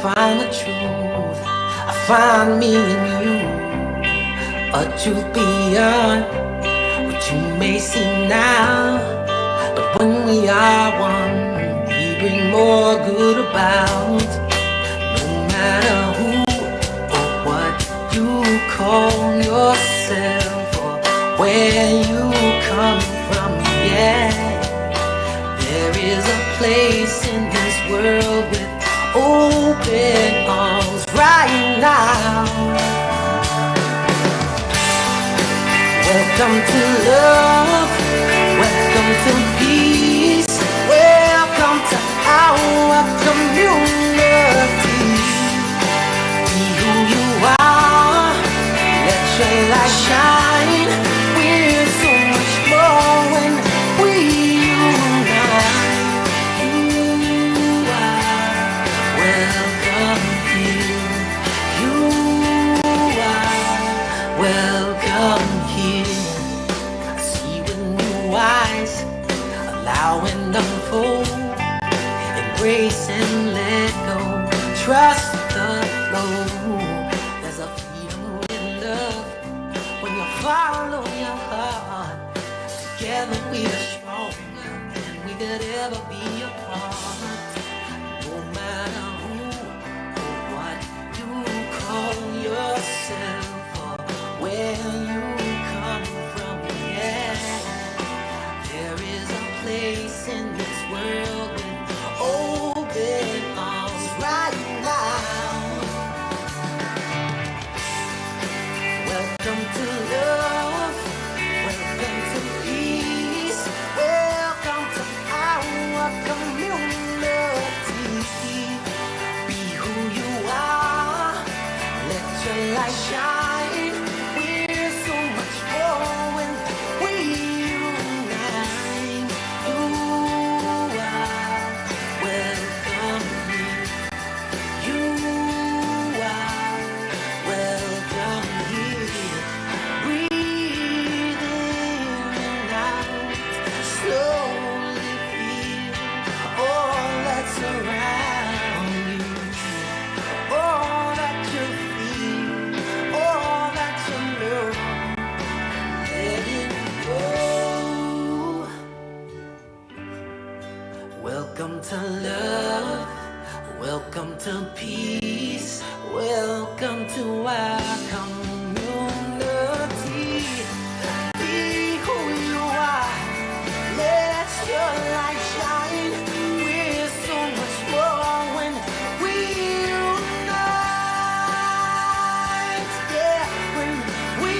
find the truth. I find me in you, a truth beyond what you may see now. But when we are one, we bring more good about. No matter who or what you call yourself or where you come from, yeah. There is a place in this world with open arms right now. Welcome to love, welcome to peace, welcome to our community. Be who you are, let your light shine. We're so much more when we unite. You are welcome here. You are welcome here. See with new eyes, allow and unfold, embrace and let go, trust the flow. There's a freedom in love when you follow your heart. Together we are stronger than we could ever be apart. No matter who or what you call yourself or where you come from, yeah. There is a place in this world with open arms right now. Welcome to love, welcome to peace, welcome to our community. Be who you are, let your light shine. We're so much more when we unite. You are welcome here. You are welcome here. Breathe in and out, slowly feel all that's around you, all that you feel, all that you know. Let it go. Welcome to love, welcome to peace, welcome to our community. Be who you are, let your light shine. We're so much more when we unite. Yeah, when we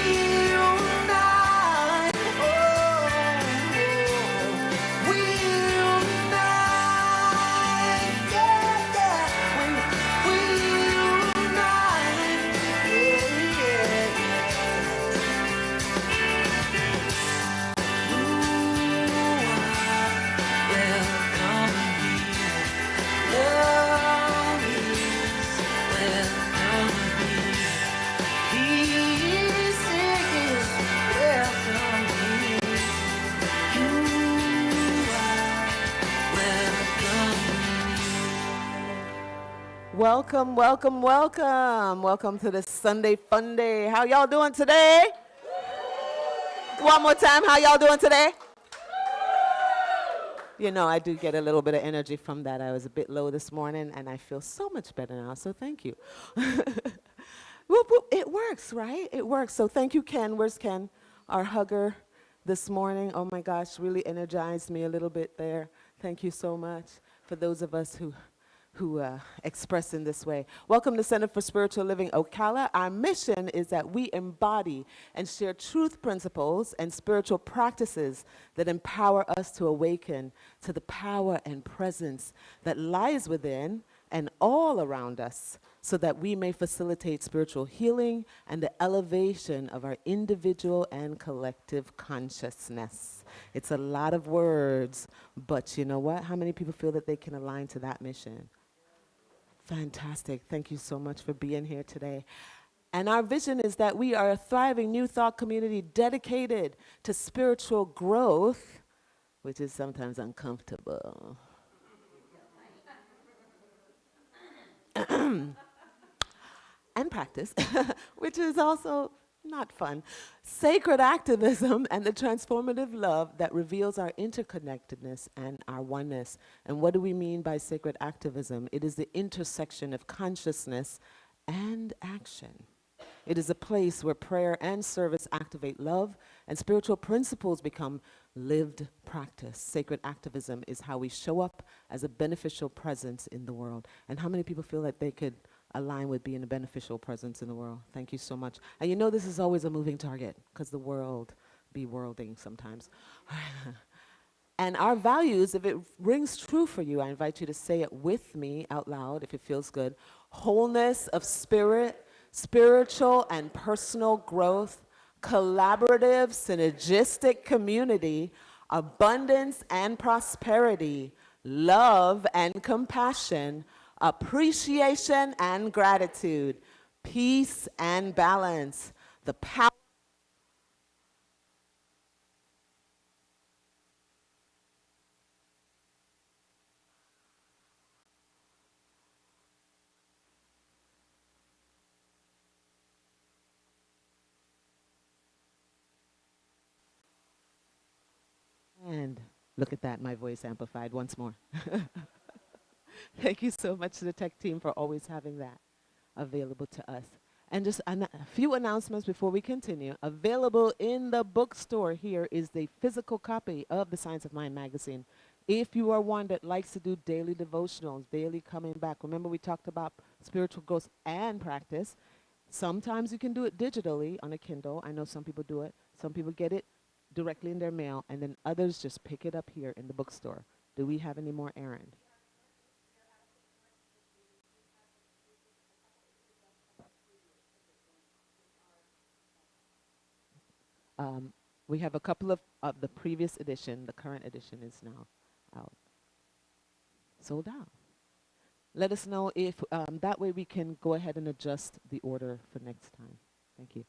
unite. Oh, we unite. Yeah, yeah, when we unite. Yeah, yeah, You are welcome here. Love is welcome here. Peace is welcome here. You are welcome here. Welcome, welcome, welcome. Welcome to this Sunday Fun Day. How y'all doing today? One more time, how y'all doing today? You know, I do get a little bit of energy from that. I was a bit low this morning, and I feel so much better now, so thank you. Whoop, whoop. It works, right? It works. So thank you, Ken. Where's Ken? Our hugger this morning. Oh, my gosh, really energized me a little bit there. Thank you so much for those of us who express in this way. Welcome to Center for Spiritual Living Ocala. Our mission is that we embody and share truth principles and spiritual practices that empower us to awaken to the power and presence that lies within and all around us, so that we may facilitate spiritual healing and the elevation of our individual and collective consciousness. It's a lot of words, but you know what? How many people feel that they can align to that mission? Fantastic. Thank you so much for being here today. And our vision is that we are a thriving New Thought community dedicated to spiritual growth, which is sometimes uncomfortable. and practice, which is also not fun. Sacred activism and the transformative love that reveals our interconnectedness and our oneness. And what do we mean by sacred activism? It is the intersection of consciousness and action. It is a place where prayer and service activate love and spiritual principles become lived practice. Sacred activism is how we show up as a beneficial presence in the world. And how many people feel that they could align with being a beneficial presence in the world? Thank you so much. And you know this is always a moving target because the world be worlding sometimes. And our values, if it rings true for you, I invite you to say it with me out loud if it feels good. Wholeness of spirit, spiritual and personal growth, collaborative, synergistic community, abundance and prosperity, love and compassion, appreciation and gratitude, peace and balance, the power. And look at that, my voice amplified once more. Thank you so much to the tech team for always having that available to us. And just a few announcements before we continue. Available in the bookstore here is the physical copy of the Science of Mind magazine. If you are one that likes to do daily devotionals, daily coming back, remember we talked about spiritual growth and practice. Sometimes you can do it digitally on a Kindle. I know some people do it. Some people get it directly in their mail, and then others just pick it up here in the bookstore. Do we have any more, Aaron? We have a couple of the previous edition. The current edition is now out. Sold out. Let us know if that way we can go ahead and adjust the order for next time. Thank you.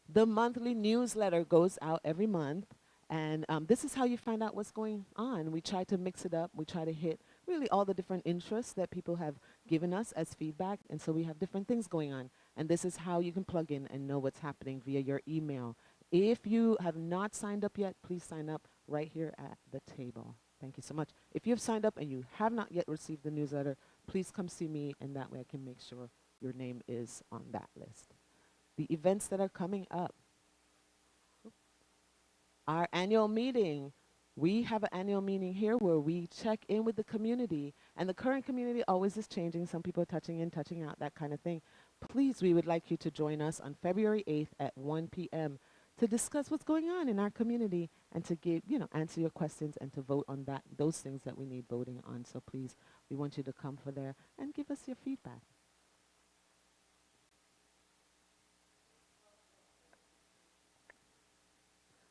The monthly newsletter goes out every month, and this is how you find out what's going on. We try to mix it up. We try to hit really all the different interests that people have given us as feedback, and so we have different things going on. And this is how you can plug in and know what's happening via your email. If you have not signed up yet, please sign up right here at the table. Thank you so much. If you have signed up and you have not yet received the newsletter, please come see me, and that way I can make sure your name is on that list. The events that are coming up. Our annual meeting. We have an annual meeting here where we check in with the community, and the current community always is changing. Some people are touching in, touching out, that kind of thing. Please, we would like you to join us on February 8th at 1 p.m. to discuss what's going on in our community and to give, answer your questions and to vote on those things that we need voting on. So please, we want you to come for there and give us your feedback.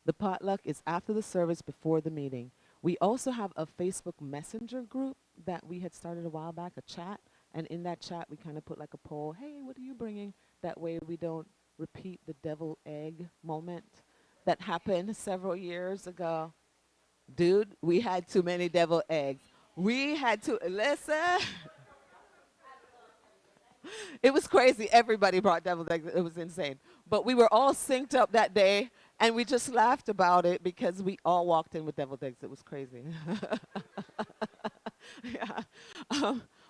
The potluck is after the service, before the meeting. We also have a Facebook Messenger group that we had started a while back, a chat. And in that chat, we kind of put like a poll, hey, what are you bringing? That way we don't repeat the devil egg moment that happened several years ago. Dude, we had too many devil eggs. We had to, listen. It was crazy. Everybody brought deviled eggs. It was insane. But we were all synced up that day, and we just laughed about it because we all walked in with deviled eggs. It was crazy. Yeah.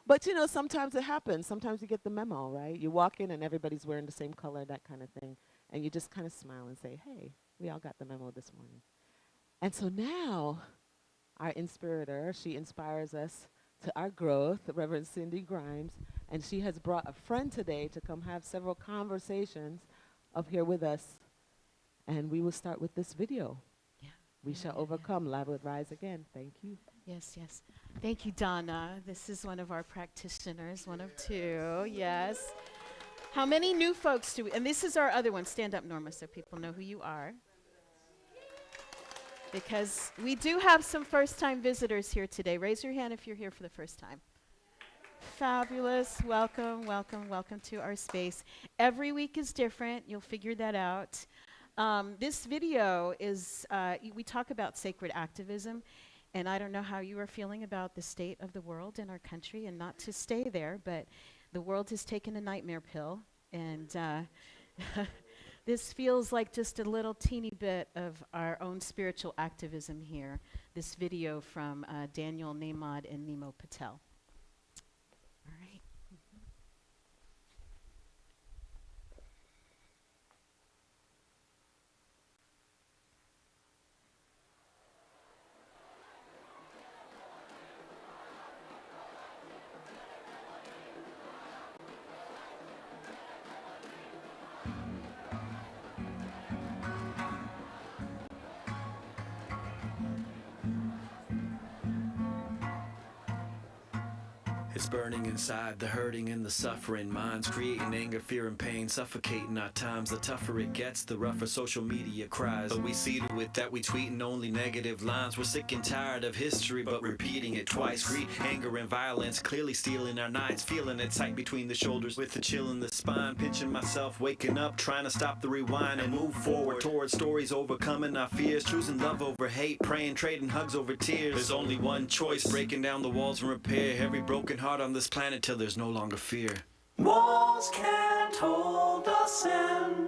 But sometimes it happens. Sometimes you get the memo, right? You walk in and everybody's wearing the same color, that kind of thing. And you just kind of smile and say, hey, we all got the memo this morning. And so now, our inspirator, she inspires us to our growth, Reverend Cindy Grimes, and she has brought a friend today to come have several conversations up here with us. And we will start with this video. Yeah. We shall overcome. Love will rise again. Thank you. Yes, yes. Thank you, Donna. This is one of our practitioners, one of two. Yes. How many new folks do we, and this is our other one. Stand up, Norma, so people know who you are. Because we do have some first-time visitors here today. Raise your hand if you're here for the first time. Fabulous. Welcome, welcome, welcome to our space. Every week is different. You'll figure that out. This video is, we talk about sacred activism, and I don't know how you are feeling about the state of the world in our country, and not to stay there, but The world has taken a nightmare pill, and this feels like just a little teeny bit of our own spiritual activism here. This video from Daniel Namad and Nemo Patel. All right. It's burning inside, the hurting and the suffering. Minds creating anger, fear and pain, suffocating our times. The tougher it gets, the rougher social media cries. But we see to it that we tweeting only negative lines. We're sick and tired of history, but repeating it twice. Greed, anger and violence, clearly stealing our nights. Feeling it tight between the shoulders with a chill in the spine. Pinching myself, waking up, trying to stop the rewind and move forward towards stories overcoming our fears. Choosing love over hate, praying, trading hugs over tears. There's only one choice, breaking down the walls and repair every broken heart on this planet till there's no longer fear. Walls can't hold us in.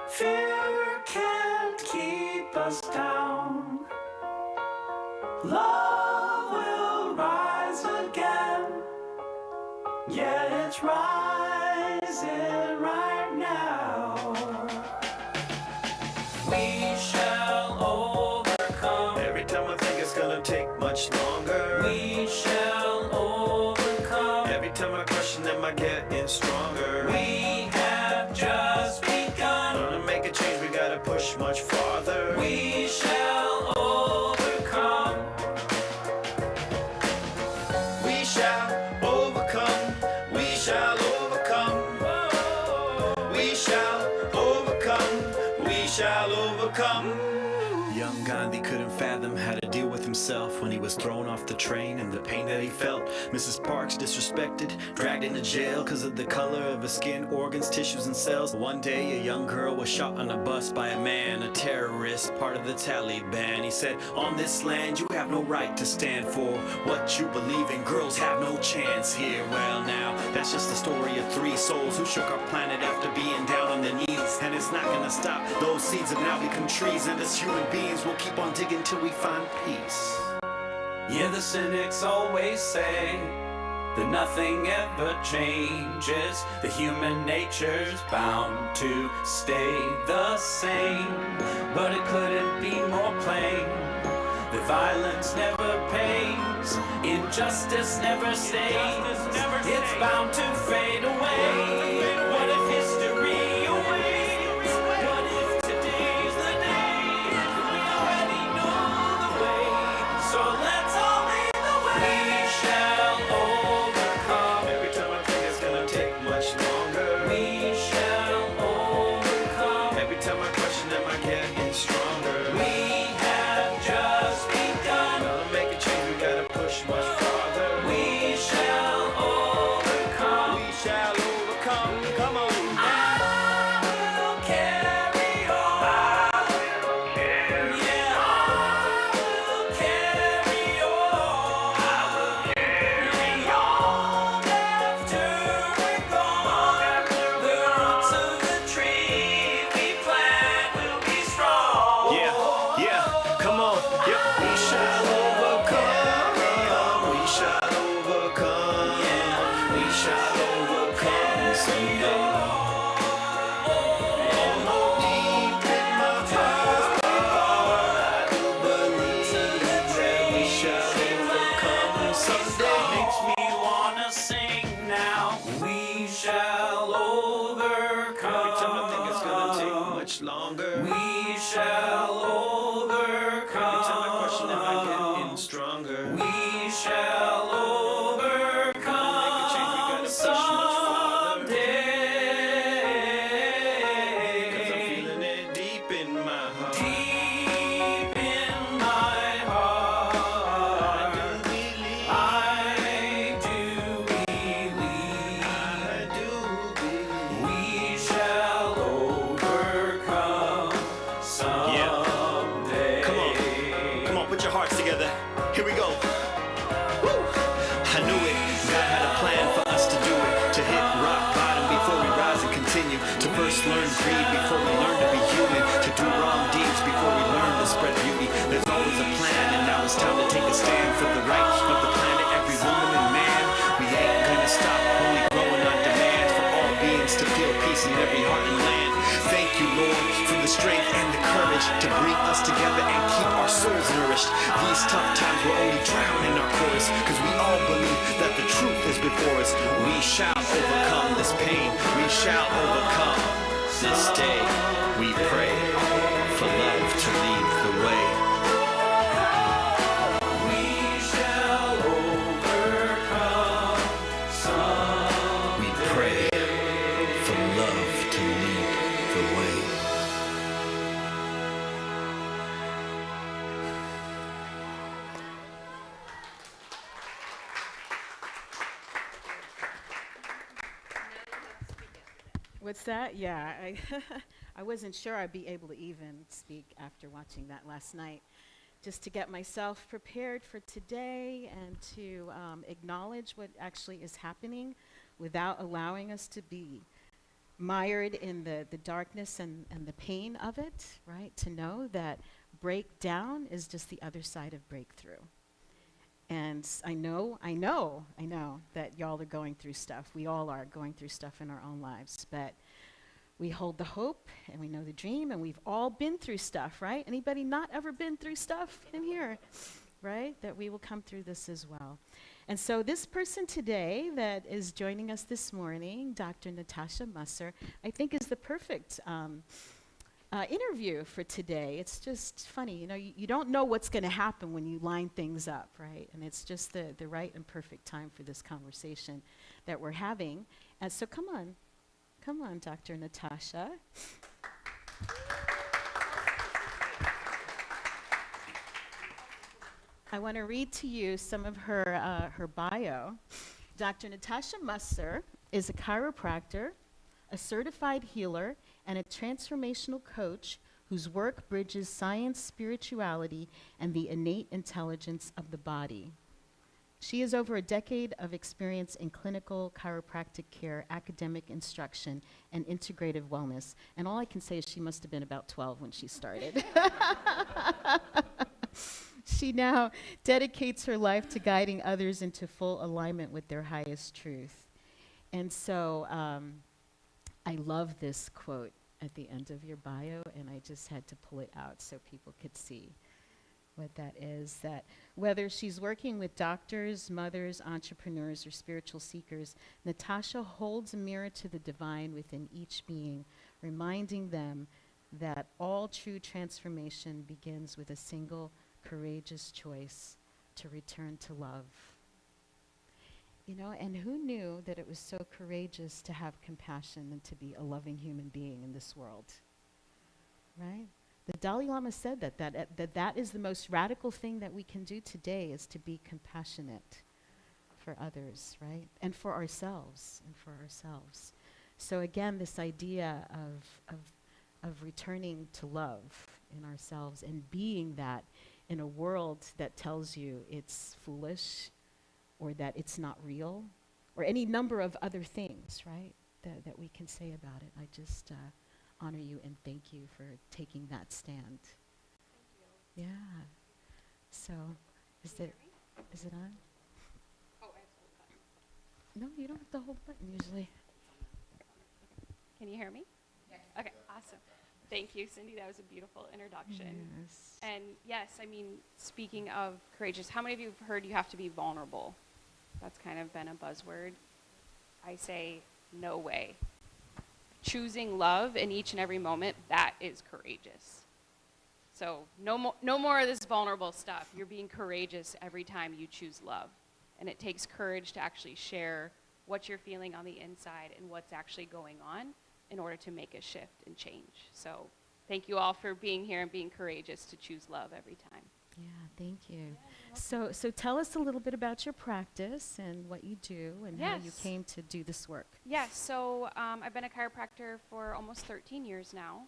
Fear can't keep us down. Love will rise again. Yeah, it's rising right now. We shall overcome. Every time I think it's gonna take much longer. We shall overcome. Every time I question, am I getting stronger? We have just begun. Gonna make a change, we gotta push much farther. We shall overcome. We shall overcome. We shall overcome. We shall overcome. We shall overcome. Young Gandhi couldn't fathom how to deal with himself when he was thrown off the train and the pain that he felt. Mrs. Parks disrespected, dragged into jail because of the color of his skin, organs, tissues, and cells. One day, a young girl was shot on a bus by a man, a terrorist, part of the Taliban. He said, on this land, you have no right to stand for what you believe in. Girls have no chance here. Well, now, that's just the story of three souls who shook our planet after being down on their knees. And it's not gonna stop. Those seeds have now become trees, and as human beings, we'll keep on digging till we find peace. Yeah, the cynics always say that nothing ever changes. The human nature's bound to stay the same. But it couldn't be more plain that violence never pays, injustice never stays. It's bound to fade away. What if history awaits? What if today's the day? We already know the way, so let's all lead the way. We shall overcome. Every time I think it's gonna take much longer. We shall overcome. Every time I question, am I getting stronger? We have just begun. Gonna make a change, we gotta push much farther. We shall overcome. We shall to feel peace in every heart and land. Thank you, Lord, for the strength and the courage to bring us together and keep our souls nourished. These tough times will only drown in our chorus, cause we all believe that the truth is before us. We shall overcome this pain. We shall overcome this day. We pray for love to lead the way. We shall overcome some. We pray for love to lead the way. What's that? Yeah, I wasn't sure I'd be able to even speak after watching that last night. Just to get myself prepared for today and to acknowledge what actually is happening without allowing us to be mired in the darkness and the pain of it, right? To know that breakdown is just the other side of breakthrough. And I know that y'all are going through stuff. We all are going through stuff in our own lives. But we hold the hope and we know the dream, and we've all been through stuff, right? Anybody not ever been through stuff in here, right? That we will come through this as well. And so this person today that is joining us this morning, Dr. Natasha Musser, I think is the perfect interview for today. It's just funny, you don't know what's going to happen when you line things up, right? And it's just the right and perfect time for this conversation that we're having. And so come on, Dr. Natasha. I want to read to you some of her bio. Dr. Natasha Musser is a chiropractor, a certified healer, and a transformational coach whose work bridges science, spirituality, and the innate intelligence of the body. She has over a decade of experience in clinical chiropractic care, academic instruction, and integrative wellness. And all I can say is she must have been about 12 when she started. She now dedicates her life to guiding others into full alignment with their highest truth. And so I love this quote at the end of your bio, and I just had to pull it out so people could see what that is. That whether she's working with doctors, mothers, entrepreneurs, or spiritual seekers, Natasha holds a mirror to the divine within each being, reminding them that all true transformation begins with a single courageous choice to return to love. And who knew that it was so courageous to have compassion and to be a loving human being in this world, right? The Dalai Lama said that is the most radical thing that we can do today, is to be compassionate for others, right? And for ourselves, So again, this idea of returning to love in ourselves and being that in a world that tells you it's foolish or that it's not real, or any number of other things, right, that we can say about it. I just honor you and thank you for taking that stand. Thank you. Yeah. So, is it on? Oh, I have to hold the button. No, you don't have to hold the button usually. Can you hear me? Yes. Okay, awesome. Thank you, Cindy. That was a beautiful introduction. Yes. And yes, I mean, speaking of courageous, how many of you have heard you have to be vulnerable? That's kind of been a buzzword. I say, no way. Choosing love in each and every moment, that is courageous. So no more of this vulnerable stuff. You're being courageous every time you choose love. And it takes courage to actually share what you're feeling on the inside and what's actually going on in order to make a shift and change. So thank you all for being here and being courageous to choose love every time. Yeah, thank you. So tell us a little bit about your practice and what you do and how you came to do this work. Yes, so I've been a chiropractor for almost 13 years now.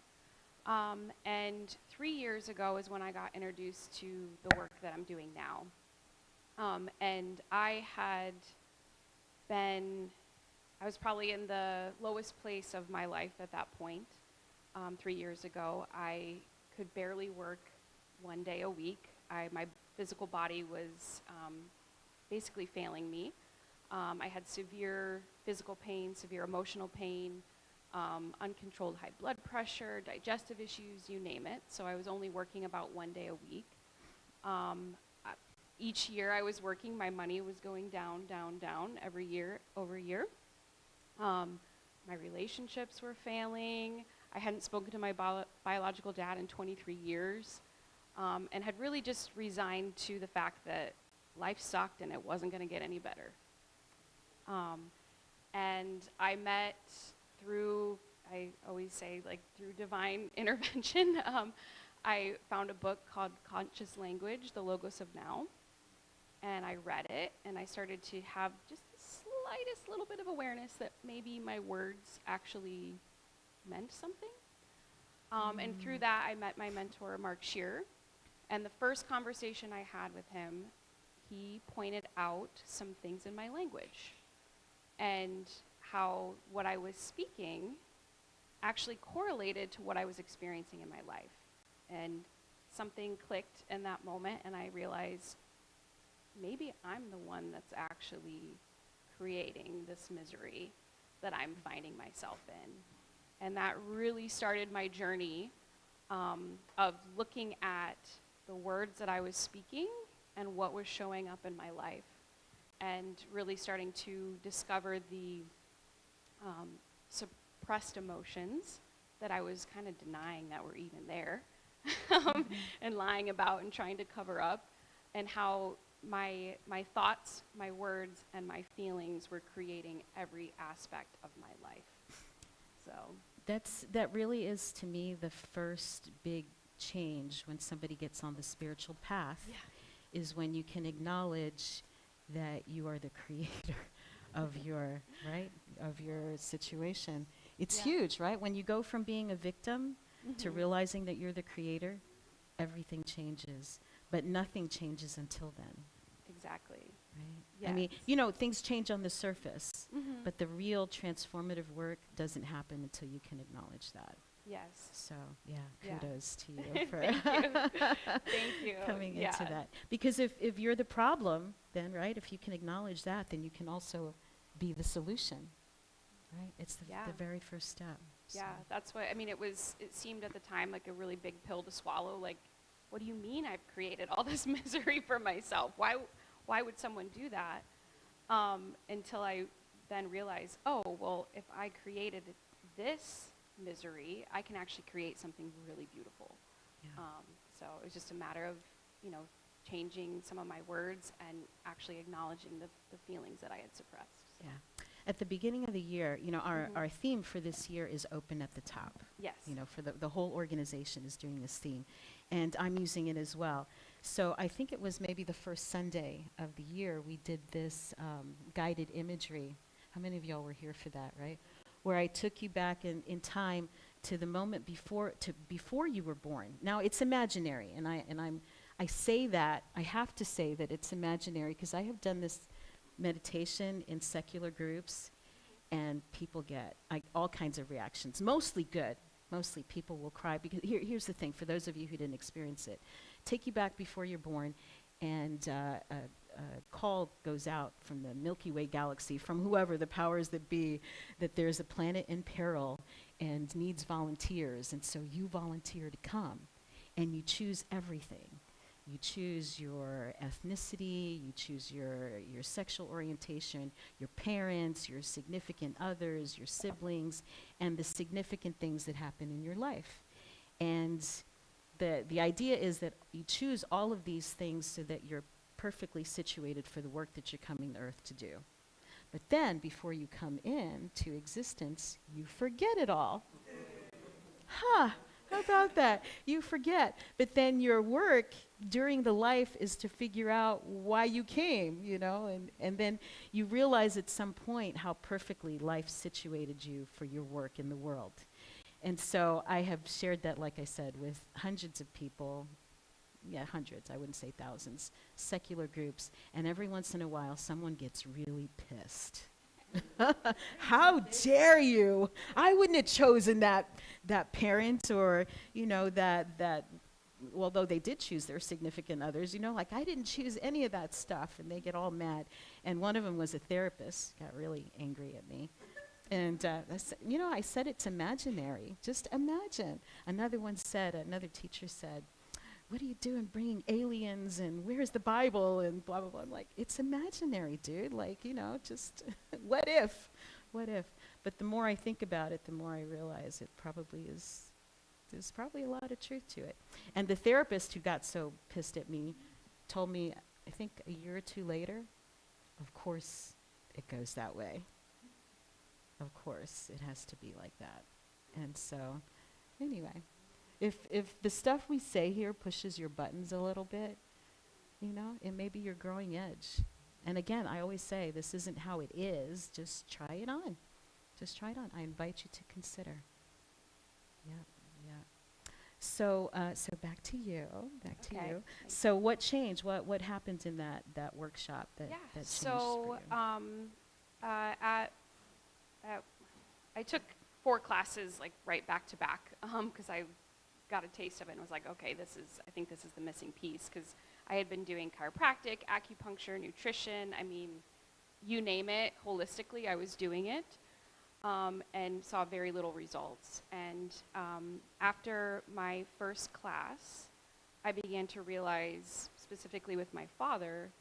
And 3 years ago is when I got introduced to the work that I'm doing now. And I was probably in the lowest place of my life at that point. 3 years ago, I could barely work 1 day a week. My physical body was basically failing me. I had severe physical pain, severe emotional pain. uncontrolled high blood pressure, digestive issues, you name it. So I was only working about 1 day a week. Each year I was working, my money was going down, down, down every year over year. My relationships were failing. I hadn't spoken to my biological dad in 23 years, and had really just resigned to the fact that life sucked and it wasn't going to get any better. And I met through, I always say, like through divine intervention. I found a book called Conscious Language, The Logos of Now. And I read it, and I started to have just the slightest little bit of awareness that maybe my words actually meant something. And through that, I met my mentor, Mark Shearer. And the first conversation I had with him, he pointed out some things in my language and how what I was speaking actually correlated to what I was experiencing in my life. And something clicked in that moment, and I realized maybe I'm the one that's actually creating this misery that I'm finding myself in. And that really started my journey of looking at the words that I was speaking and what was showing up in my life, and really starting to discover the suppressed emotions that I was kind of denying that were even there and lying about and trying to cover up, and how my thoughts, my words, and my feelings were creating every aspect of my life. So that really is, to me, the first big change when somebody gets on the spiritual path, is when you can acknowledge that you are the creator of your situation. It's huge, right? When you go from being a victim to realizing that you're the creator, everything changes. But nothing changes until then. Exactly. Right? Yes. I mean, things change on the surface, but the real transformative work doesn't happen until you can acknowledge that. Yes. So, kudos to you for Thank you. coming into that. Because if you're the problem, then, right, if you can acknowledge that, then you can also be the solution, right? It's the very first step. Yeah, so. that's what, I mean, it seemed at the time like a really big pill to swallow. Like, what do you mean I've created all this misery for myself? Why would someone do that? Until I then realized, oh, well, if I created this misery, I can actually create something really beautiful. Yeah. So it was just a matter of, changing some of my words and actually acknowledging the feelings that I had suppressed. So. Yeah. At the beginning of the year, our theme for this year is open at the top. Yes. For the whole organization is doing this theme. And I'm using it as well. So I think it was maybe the first Sunday of the year we did this guided imagery. How many of y'all were here for that, right? Where I took you back in time to the moment before you were born. Now it's imaginary, and I say that, I have to say that it's imaginary because I have done this meditation in secular groups, and people get all kinds of reactions, mostly good. Mostly people will cry because here's the thing, for those of you who didn't experience it. Take you back before you're born, and a call goes out from the Milky Way galaxy, from whoever the powers that be, that there's a planet in peril and needs volunteers, and so you volunteer to come, and you choose everything. You choose your ethnicity, you choose your sexual orientation, your parents, your significant others, your siblings, and the significant things that happen in your life. And the idea is that you choose all of these things so that you're perfectly situated for the work that you're coming to Earth to do. But then, before you come into existence, you forget it all. How about that? You forget. But then your work during the life is to figure out why you came, and then you realize at some point how perfectly life situated you for your work in the world. And so I have shared that, like I said, with hundreds of people. Yeah, hundreds, I wouldn't say thousands, secular groups, and every once in a while someone gets really pissed. How dare you? I wouldn't have chosen that parent, or that although they did choose their significant others, I didn't choose any of that stuff, and they get all mad. And one of them was a therapist, got really angry at me. And I said it's imaginary. Just imagine. Another teacher said, what are you doing bringing aliens and where's the Bible and blah, blah, blah. I'm like, it's imaginary, dude. Like, just what if? What if? But the more I think about it, the more I realize there's probably a lot of truth to it. And the therapist who got so pissed at me told me, I think a year or two later, of course it goes that way. Of course it has to be like that. And so, anyway. If the stuff we say here pushes your buttons a little bit, it may be your growing edge. And again, I always say this isn't how it is. Just try it on. Just try it on. I invite you to consider. Yeah, yeah. So back to you. Back to Okay. you. So what changed? What happened in that workshop that changed So for you? I took 4 classes like right back to back because I got a taste of it and was like, okay, I think this is the missing piece, because I had been doing chiropractic, acupuncture, nutrition. I mean, you name it, holistically, I was doing it, and saw very little results. And after my first class, I began to realize, specifically with my father,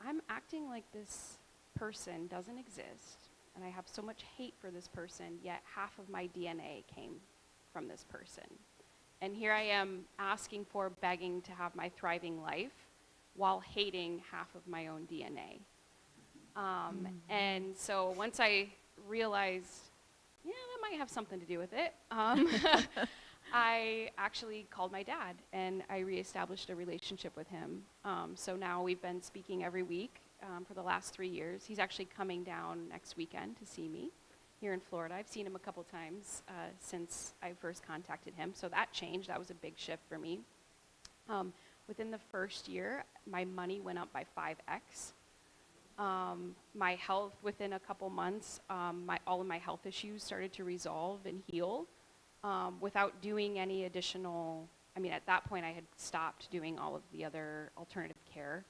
I'm acting like this person doesn't exist, and I have so much hate for this person, yet half of my DNA came from this person. And here I am asking for, begging to have my thriving life while hating half of my own DNA. And so once I realized, that might have something to do with it, I actually called my dad and I reestablished a relationship with him. So now we've been speaking every week for the last 3 years. He's actually coming down next weekend to see me here in Florida. I've seen him a couple times since I first contacted him, so that changed. That was a big shift for me. Within the first year, my money went up by 5x. My health, within a couple months, all of my health issues started to resolve and heal without doing any additional. I mean, at that point, I had stopped doing all of the other alternative care,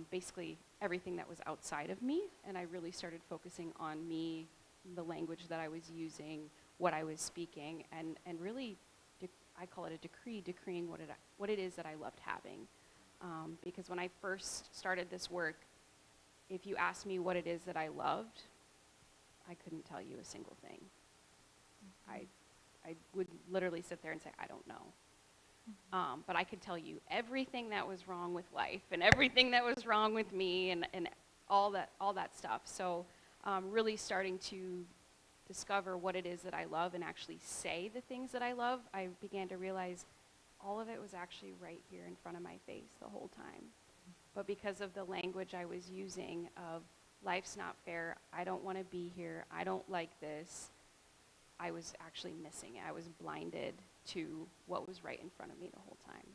basically everything that was outside of me, and I really started focusing on me, the language that I was using, what I was speaking, and really, I call it a decreeing what it is that I loved having. Because when I first started this work, if you asked me what it is that I loved, I couldn't tell you a single thing. I would literally sit there and say, I don't know. But I could tell you everything that was wrong with life and everything that was wrong with me and all that stuff. So really starting to discover what it is that I love and actually say the things that I love, I began to realize all of it was actually right here in front of my face the whole time. But because of the language I was using of life's not fair, I don't want to be here, I don't like this, I was actually missing it. I was blinded to what was right in front of me the whole time.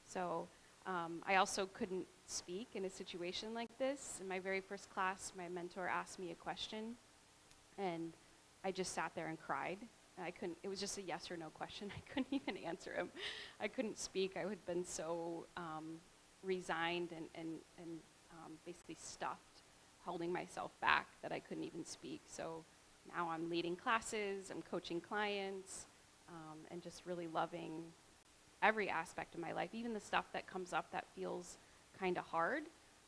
So I also couldn't speak in a situation like this. In my very first class, my mentor asked me a question, and I just sat there and cried. It was just a yes or no question. I couldn't even answer him. I couldn't speak. I had been so resigned and basically stuffed, holding myself back, that I couldn't even speak. So now I'm leading classes, I'm coaching clients, and just really loving every aspect of my life, even the stuff that comes up that feels kind of hard.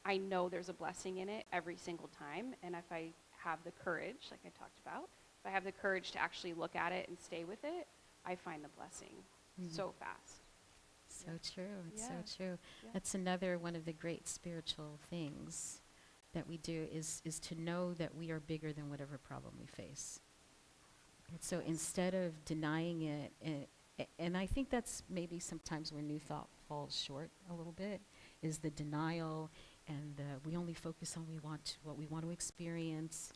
I know there's a blessing in it every single time, and if I have the courage, like I talked about, if I have the courage to actually look at it and stay with it, I find the blessing so fast. So true. It's Yeah. so true. Yeah. That's another one of the great spiritual things that we do is to know that we are bigger than whatever problem we face. And so instead of denying it, and I think that's maybe sometimes where New Thought falls short a little bit, is the denial, and we only focus on what we want to experience.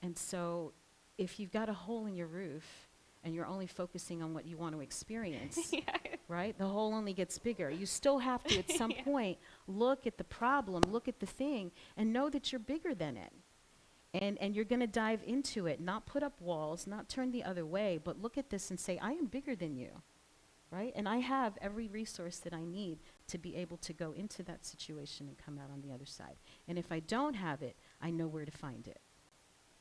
And so if you've got a hole in your roof and you're only focusing on what you want to experience, Yeah. right? The hole only gets bigger. You still have to, at some point, look at the problem, look at the thing, and know that you're bigger than it. And you're going to dive into it, not put up walls, not turn the other way, but look at this and say, I am bigger than you, right? And I have every resource that I need to be able to go into that situation and come out on the other side. And if I don't have it, I know where to find it,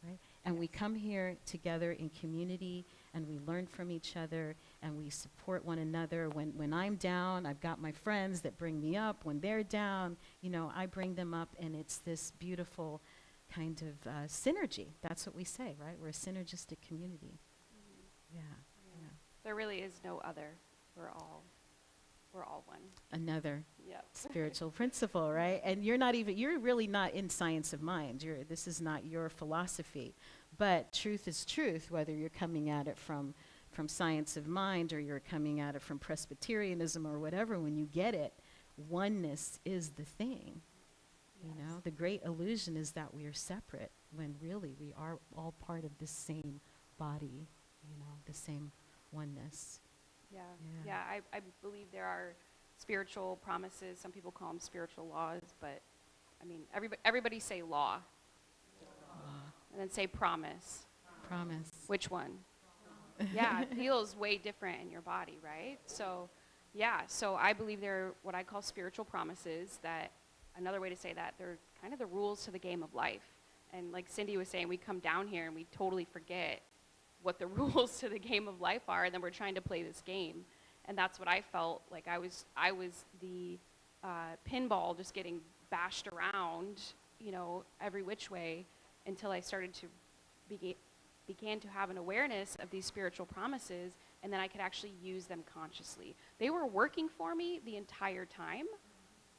right? And we come here together in community, and we learn from each other, and we support one another. When I'm down, I've got my friends that bring me up. When they're down, I bring them up, and it's this beautiful kind of synergy. That's what we say, right? We're a synergistic community. Yeah. There really is no other. We're all one. Another Yep. spiritual principle, right? And you're really not in science of mind. This is not your philosophy. But truth is truth, whether you're coming at it from science of mind or you're coming at it from Presbyterianism or whatever. When you get it, oneness is the thing. Yes. The great illusion is that we are separate when really we are all part of the same body, the same oneness. Yeah. I believe there are spiritual promises. Some people call them spiritual laws, but I mean, everybody say law. And then say promise. Promise. Which one? Yeah, it feels way different in your body, right? So I believe there are what I call spiritual promises. That another way to say that, they're kind of the rules to the game of life. And like Cindy was saying, we come down here and we totally forget what the rules to the game of life are, and then we're trying to play this game. And that's what I felt like. I was the pinball, just getting bashed around, every which way, until I started to began to have an awareness of these spiritual promises, and then I could actually use them consciously. They were working for me the entire time.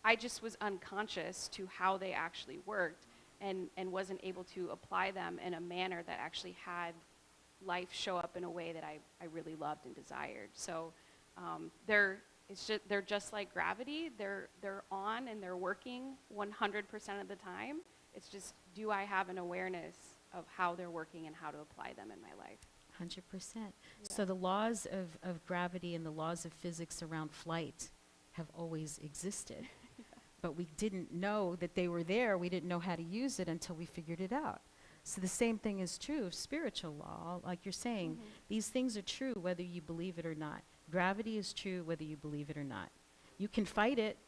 I just was unconscious to how they actually worked, and wasn't able to apply them in a manner that actually had life show up in a way that I really loved and desired. So they're just like gravity. They're on and they're working 100% of the time. It's just, do I have an awareness of how they're working and how to apply them in my life? 100%. Yeah. So the laws of gravity and the laws of physics around flight have always existed. But we didn't know that they were there. We didn't know how to use it until we figured it out. So the same thing is true of spiritual law. Like you're saying, these things are true whether you believe it or not. Gravity is true whether you believe it or not. You can fight it.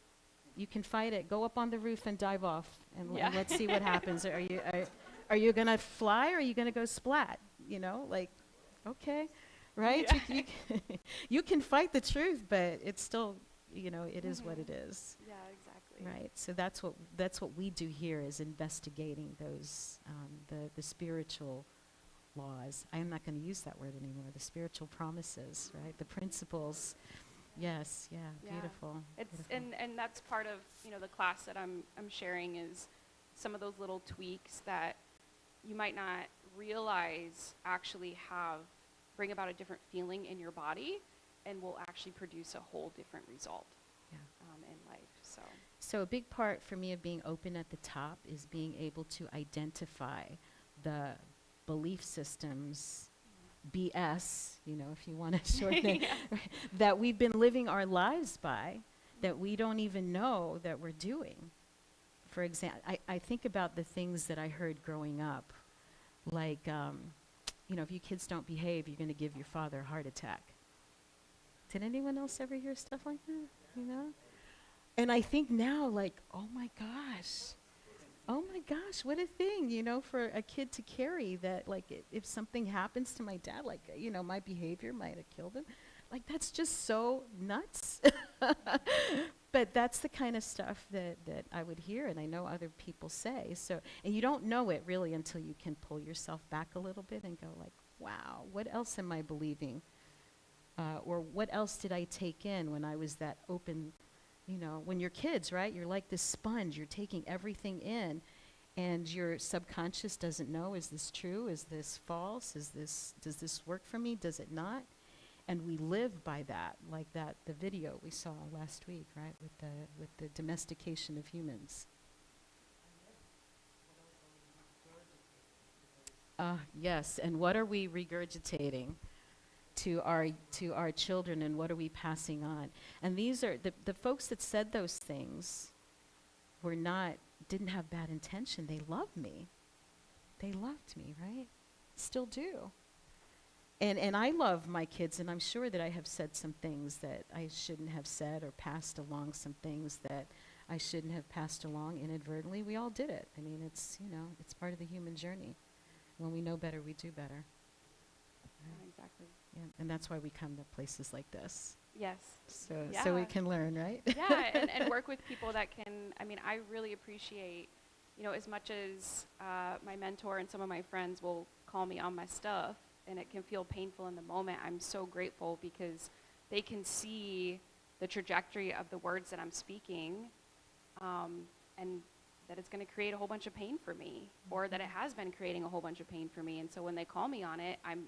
Go up on the roof and dive off, and let's see what happens. Are you going to fly, or are you going to go splat? Okay, right? Yeah. You can fight the truth, but it's still, it is what it is. Yeah, exactly. Right. So that's what we do here, is investigating those the spiritual laws. I am not going to use that word anymore. The spiritual promises, right? The principles. Yes. Yeah. Beautiful. It's beautiful. and that's part of the class that I'm sharing, is some of those little tweaks that you might not realize actually bring about a different feeling in your body, and will actually produce a whole different result. In life. So a big part for me of being open at the top is being able to identify the belief systems, BS, if you want to shorten it, right, that we've been living our lives by, that we don't even know that we're doing. For example, I think about the things that I heard growing up, like, if you kids don't behave, you're going to give your father a heart attack. Did anyone else ever hear stuff like that? And I think now, like, oh my gosh, what a thing, for a kid to carry that, like, if something happens to my dad, like, my behavior might have killed him. Like, that's just so nuts. But that's the kind of stuff that I would hear, and I know other people say. So, and you don't know it really until you can pull yourself back a little bit and go like, wow, what else am I believing? Or what else did I take in when I was that open? When you're kids, right? You're like this sponge. You're taking everything in, and your subconscious doesn't know, is this true? Is this false? Does this work for me? Does it not? And we live by that, like the video we saw last week, right? With the domestication of humans. Yes, and what are we regurgitating to our children, and what are we passing on? And these are the folks that said those things didn't have bad intention. They loved me. They loved me, right? Still do. And I love my kids, and I'm sure that I have said some things that I shouldn't have said, or passed along some things that I shouldn't have passed along inadvertently. We all did it. I mean, it's part of the human journey. When we know better, we do better. Exactly. Yeah, and that's why we come to places like this. Yes. So we Yeah. can learn, right? Yeah, and work with people that can, I mean, I really appreciate, as much as my mentor and some of my friends will call me on my stuff, and it can feel painful in the moment, I'm so grateful because they can see the trajectory of the words that I'm speaking, and that it's going to create a whole bunch of pain for me, or that it has been creating a whole bunch of pain for me. And so when they call me on it, I'm,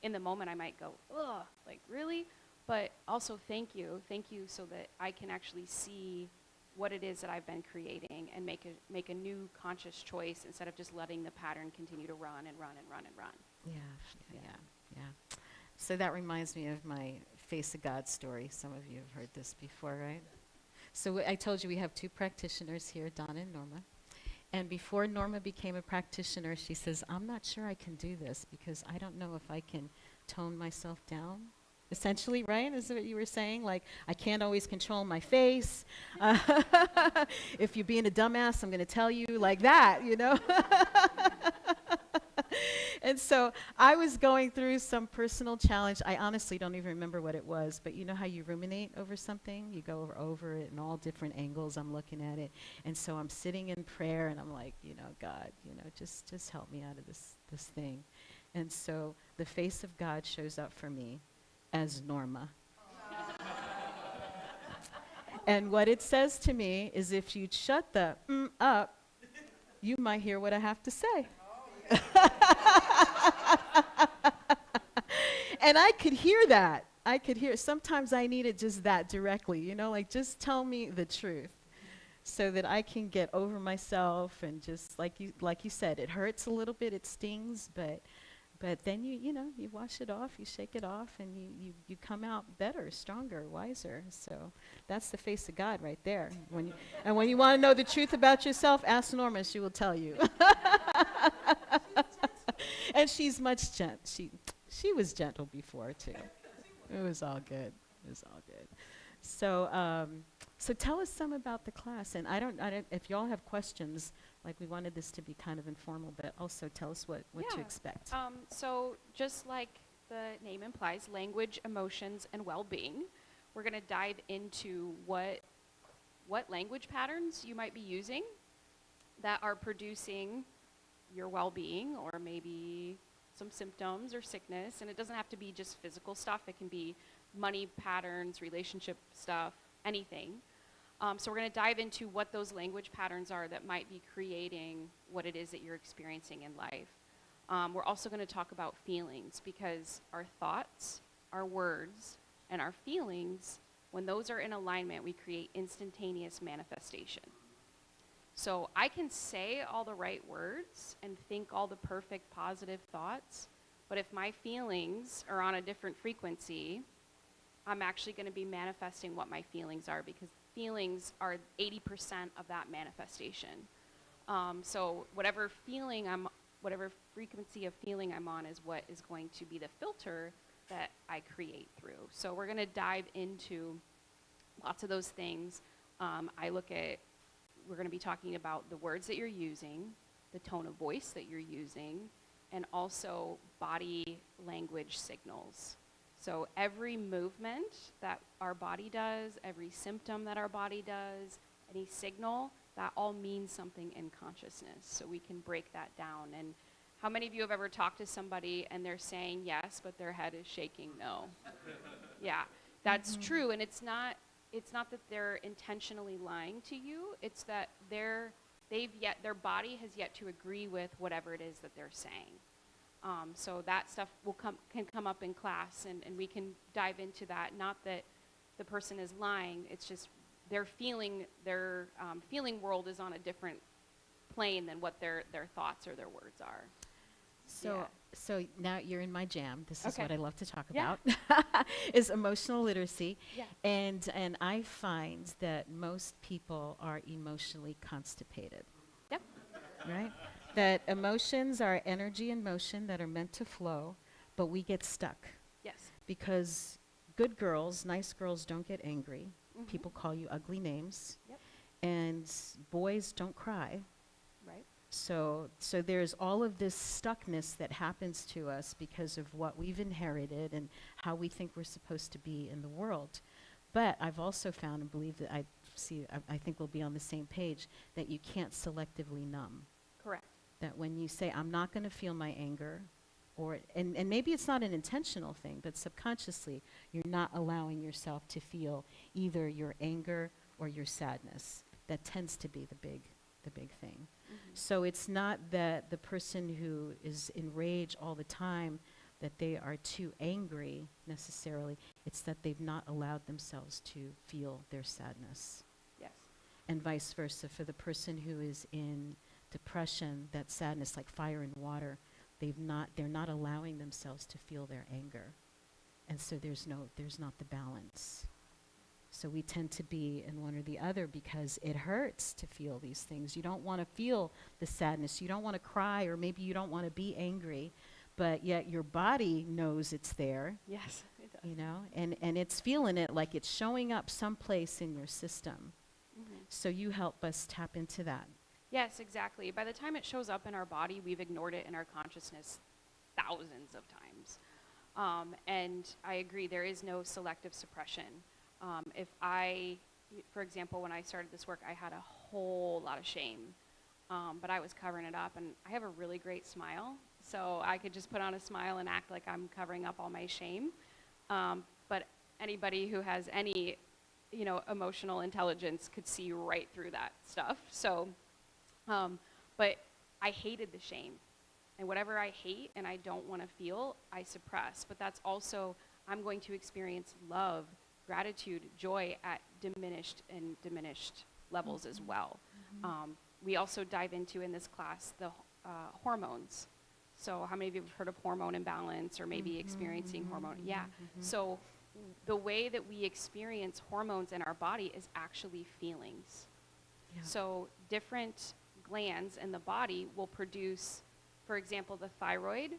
in the moment I might go, ugh, like, really? But also thank you so that I can actually see what it is that I've been creating and make a new conscious choice instead of just letting the pattern continue to run and run and run and run. Yeah. So that reminds me of my Face of God story. Some of you have heard this before, right? So I told you we have two practitioners here, Donna and Norma. And before Norma became a practitioner, she says, I'm not sure I can do this because I don't know if I can tone myself down. Essentially, right? Is what you were saying? Like, I can't always control my face. If you're being a dumbass, I'm going to tell you like that, And so I was going through some personal challenge. I honestly don't even remember what it was, but you know how you ruminate over something? You go over it in all different angles. I'm looking at it. And so I'm sitting in prayer, and I'm like, God, just help me out of this thing. And so the face of God shows up for me as Norma. And what it says to me is if you shut the up, you might hear what I have to say. And I could hear that. Sometimes I needed just that directly, like just tell me the truth so that I can get over myself and just like you said, it hurts a little bit, it stings, but then you wash it off, you shake it off, and you come out better, stronger, wiser. So that's the face of God right there. When you want to know the truth about yourself, ask Norma, she will tell you. And she's much she was gentle before too. It was all good. So so tell us some about the class. And I don't if y'all have questions, like we wanted this to be kind of informal, but also tell us what to expect. So just like the name implies, language, emotions, and well-being, we're going to dive into what language patterns you might be using that are producing your well-being, or maybe some symptoms or sickness. And it doesn't have to be just physical stuff. It can be money patterns, relationship stuff, anything. So we're going to dive into what those language patterns are that might be creating what it is that you're experiencing in life. We're also going to talk about feelings, because our thoughts, our words, and our feelings, when those are in alignment, we create instantaneous manifestation. So I can say all the right words and think all the perfect positive thoughts, but if my feelings are on a different frequency, I'm actually going to be manifesting what my feelings are, because feelings are 80% of that manifestation. So whatever frequency of feeling I'm on is what is going to be the filter that I create through. So we're going to dive into lots of those things. We're going to be talking about the words that you're using, the tone of voice that you're using, and also body language signals. So every movement that our body does, every symptom that our body does, any signal, that all means something in consciousness. So we can break that down. And how many of you have ever talked to somebody and they're saying yes, but their head is shaking no? Yeah, that's true. And it's not that they're intentionally lying to you. It's that their body has yet to agree with whatever it is that they're saying. So that stuff can come up in class, and we can dive into that. Not that the person is lying. It's just their feeling world is on a different plane than what their thoughts or their words are. So now you're in my jam. This is Okay. what I love to talk Yeah. about, is emotional literacy. Yeah. And I find that most people are emotionally constipated. Yep. Right? That emotions are energy and motion that are meant to flow, but we get stuck. Yes. Because good girls, nice girls don't get angry. Mhm. People call you ugly names. Yep. And boys don't cry. Right. So there's all of this stuckness that happens to us because of what we've inherited and how we think we're supposed to be in the world. But I've also found and believe that I think we'll be on the same page, that you can't selectively numb. Correct. That when you say, I'm not going to feel my anger, and maybe it's not an intentional thing, but subconsciously, you're not allowing yourself to feel either your anger or your sadness. That tends to be the big thing. So it's not that the person who is enraged all the time, that they are too angry necessarily. It's that they've not allowed themselves to feel their sadness. Yes. And vice versa. For the person who is in depression, that sadness, like fire and water, they're not allowing themselves to feel their anger. And so there's not the balance. So we tend to be in one or the other because it hurts to feel these things. You don't want to feel the sadness. You don't want to cry, or maybe you don't want to be angry, but yet your body knows it's there, Yes, it does. you know, and it's feeling it, like it's showing up someplace in your system. So you help us tap into that. Yes, exactly. By the time it shows up in our body, we've ignored it in our consciousness thousands of times. And I agree, there is no selective suppression. For example, when I started this work, I had a whole lot of shame, but I was covering it up, and I have a really great smile, so I could just put on a smile and act like I'm covering up all my shame. But anybody who has any, emotional intelligence could see right through that stuff. So, but I hated the shame, and whatever I hate and I don't want to feel, I suppress. But that's also, I'm going to experience love, gratitude, joy at diminished levels as well. We also dive into in this class the hormones. So how many of you have heard of hormone imbalance, or maybe experiencing hormone? Yeah. So the way that we experience hormones in our body is actually feelings. Yeah. So different glands in the body will produce, for example, the thyroid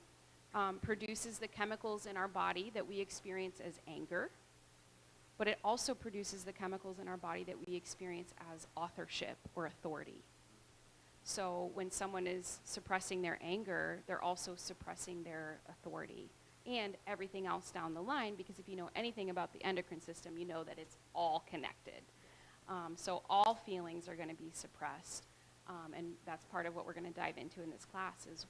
produces the chemicals in our body that we experience as anger, but it also produces the chemicals in our body that we experience as authorship or authority. So when someone is suppressing their anger, they're also suppressing their authority and everything else down the line, because if you know anything about the endocrine system, you know that it's all connected. So all feelings are going to be suppressed, and that's part of what we're going to dive into in this class is,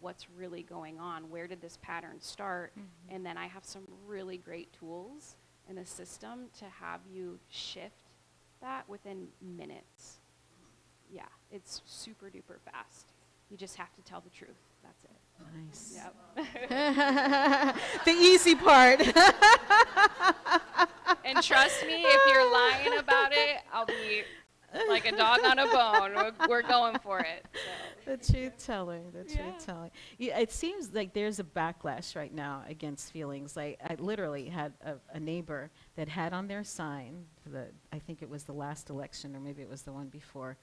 what's really going on? Where did this pattern start? And then I have some really great tools in the system to have you shift that within minutes. Yeah, it's super duper fast. You just have to tell the truth. That's it. Nice. Yep. The easy part. And trust me, if you're lying about it, I'll be like a dog on a bone. We're going for it. So. The truth telling. Yeah, it seems like there's a backlash right now against feelings. Like I literally had a neighbor that had on their sign, I think it was the last election, or maybe it was the one before,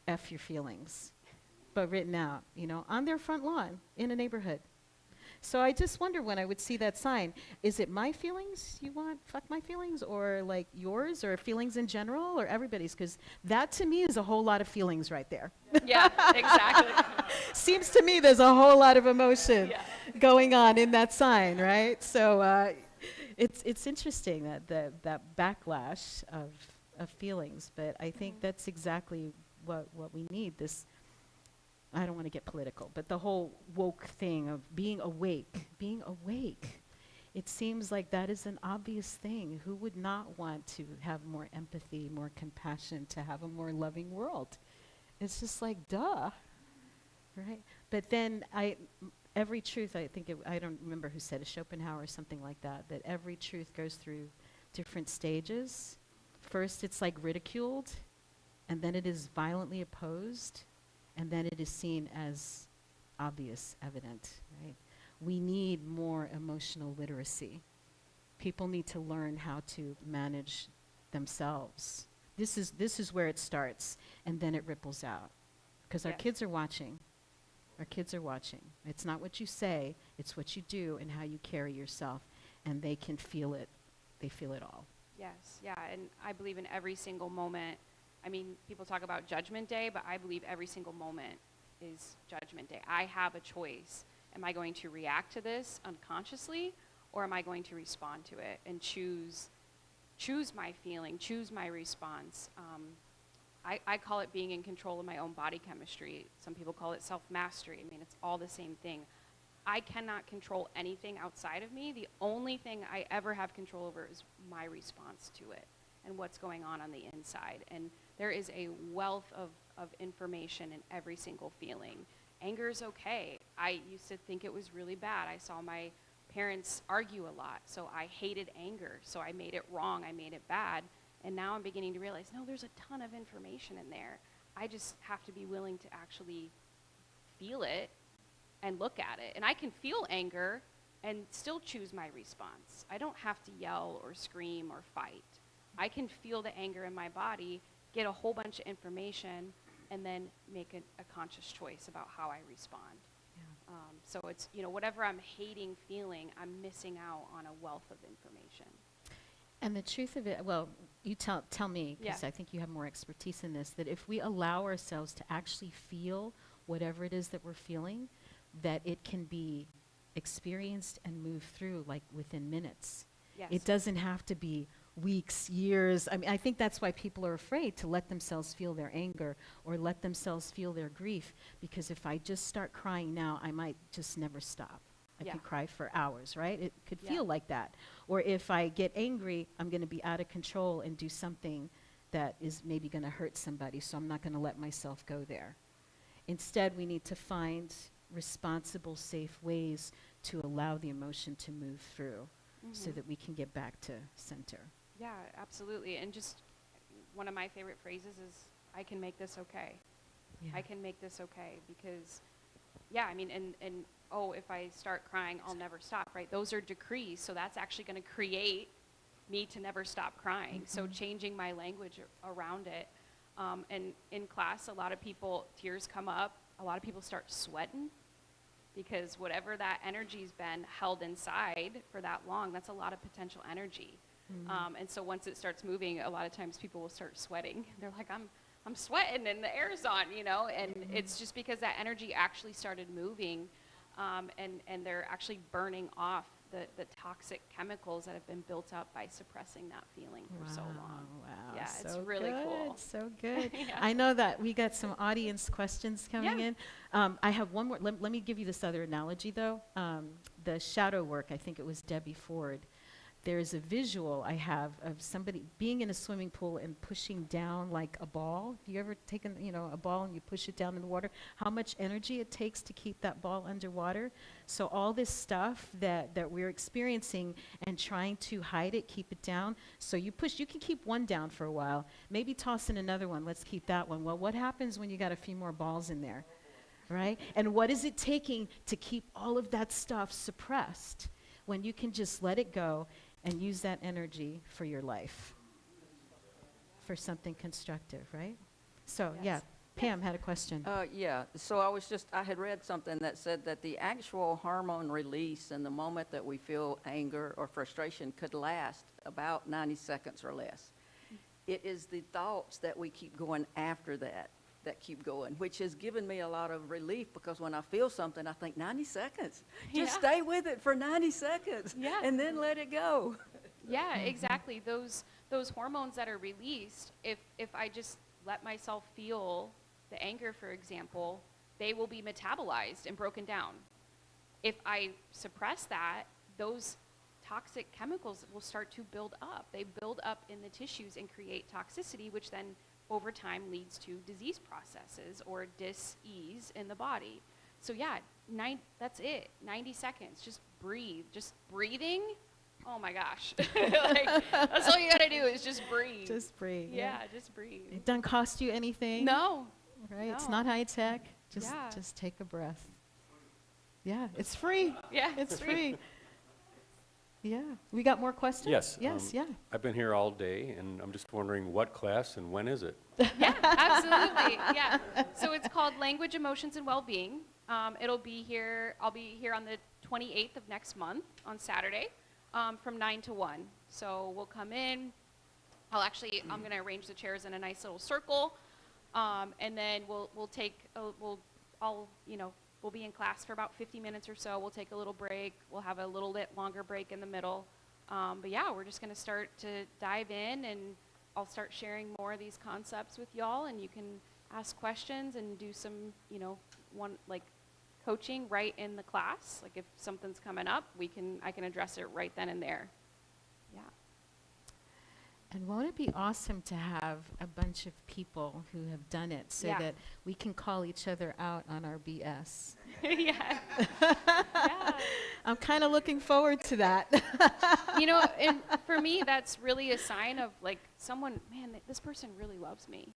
F your feelings, but written out, on their front lawn in a neighborhood. So I just wonder, when I would see that sign, is it my feelings you want, fuck my feelings, or like yours, or feelings in general, or everybody's? Because that to me is a whole lot of feelings right there. Yeah, exactly. Seems to me there's a whole lot of emotion going on in that sign, right? So it's interesting that backlash of feelings, but I think that's exactly what we need. This, I don't want to get political, but the whole woke thing of being awake. It seems like that is an obvious thing. Who would not want to have more empathy, more compassion, to have a more loving world? It's just like, duh, right? But then every truth, I don't remember who said it, Schopenhauer or something like that every truth goes through different stages. First, it's like ridiculed, and then it is violently opposed, and then it is seen as obvious, evident, right? We need more emotional literacy. People need to learn how to manage themselves. This is where it starts, and then it ripples out. Because our kids are watching. It's not what you say, it's what you do and how you carry yourself, and they can feel it. They feel it all. Yes, yeah, and I believe in every single moment. I mean, people talk about Judgment Day, but I believe every single moment is Judgment Day. I have a choice. Am I going to react to this unconsciously, or am I going to respond to it and choose my feeling, choose my response? I call it being in control of my own body chemistry. Some people call it self-mastery. I mean, it's all the same thing. I cannot control anything outside of me. The only thing I ever have control over is my response to it and what's going on the inside. And there is a wealth of information in every single feeling. Anger is okay. I used to think it was really bad. I saw my parents argue a lot, so I hated anger. So I made it wrong, I made it bad. And now I'm beginning to realize, no, there's a ton of information in there. I just have to be willing to actually feel it and look at it. And I can feel anger and still choose my response. I don't have to yell or scream or fight. I can feel the anger in my body, get a whole bunch of information, and then make a conscious choice about how I respond. Yeah. So it's, whatever I'm hating feeling, I'm missing out on a wealth of information. And the truth of it, well, you tell me, because Yeah. I think you have more expertise in this, that if we allow ourselves to actually feel whatever it is that we're feeling, that it can be experienced and moved through like within minutes. Yes. It doesn't have to be weeks, years. I mean, I think that's why people are afraid to let themselves feel their anger or let themselves feel their grief, because if I just start crying now, I might just never stop. I Yeah. could cry for hours, right? It could Yeah. feel like that. Or if I get angry, I'm going to be out of control and do something that is maybe going to hurt somebody, so I'm not going to let myself go there. Instead, we need to find responsible, safe ways to allow the emotion to move through so that we can get back to center. Yeah, absolutely. And just one of my favorite phrases is, I can make this okay. Yeah. I can make this okay, because, yeah, I mean, and oh, if I start crying, I'll never stop, right? Those are decrees, so that's actually going to create me to never stop crying. So changing my language around it. And in class, a lot of people, tears come up, a lot of people start sweating, because whatever that energy's been held inside for that long, that's a lot of potential energy. And so once it starts moving, a lot of times people will start sweating. They're like, I'm sweating and the air's on, and it's just because that energy actually started moving, and they're actually burning off the toxic chemicals that have been built up by suppressing that feeling for so long. Wow. Yeah, so it's really good, cool. So good. Yeah. I know that we got some audience questions coming Yeah. in. I have one more. Let me give you this other analogy, though. The shadow work, I think it was Debbie Ford. There's a visual I have of somebody being in a swimming pool and pushing down like a ball. Have you ever taken, a ball and you push it down in the water? How much energy it takes to keep that ball underwater? So all this stuff that we're experiencing and trying to hide it, keep it down. So you can keep one down for a while. Maybe toss in another one. Let's keep that one. Well, what happens when you got a few more balls in there, right? And what is it taking to keep all of that stuff suppressed when you can just let it go and use that energy for your life, for something constructive, right? So, Yes. yeah, Pam had a question. Yeah, so I had read something that said that the actual hormone release in the moment that we feel anger or frustration could last about 90 seconds or less. It is the thoughts that we keep going after that keep going, which has given me a lot of relief, because when I feel something, I think 90 seconds. Just Yeah. stay with it for 90 seconds Yeah. and then let it go. Yeah, exactly. Those hormones that are released, if I just let myself feel the anger, for example, they will be metabolized and broken down. If I suppress that, those toxic chemicals will start to build up. They build up in the tissues and create toxicity, which then over time leads to disease processes or dis-ease in the body. So yeah, that's it. 90 seconds. Just breathe. Just breathing. Oh my gosh. That's all you gotta do is just breathe. Just breathe. Yeah, just breathe. It doesn't cost you anything. No. Right? It's No. not high tech. Yeah. Just take a breath. Yeah, it's free. Yeah, It's free. Yeah. We got more questions? Yes. Yes, yeah. I've been here all day, and I'm just wondering what class and when is it? Yeah, absolutely. Yeah. So it's called Language, Emotions, and Well-Being. I'll be here on the 28th of next month on Saturday from 9 to 1. So we'll come in. I'm going to arrange the chairs in a nice little circle. And then we'll we'll be in class for about 50 minutes or so. We'll take a little break. We'll have a little bit longer break in the middle. But yeah, we're just going to start to dive in, and I'll start sharing more of these concepts with y'all, and you can ask questions and do some, coaching right in the class. Like if something's coming up, I can address it right then and there. Yeah. And won't it be awesome to have a bunch of people who have done it so Yeah. that we can call each other out on our BS? Yeah. Yeah. I'm kind of looking forward to that. And for me, that's really a sign of like someone, man, this person really loves me,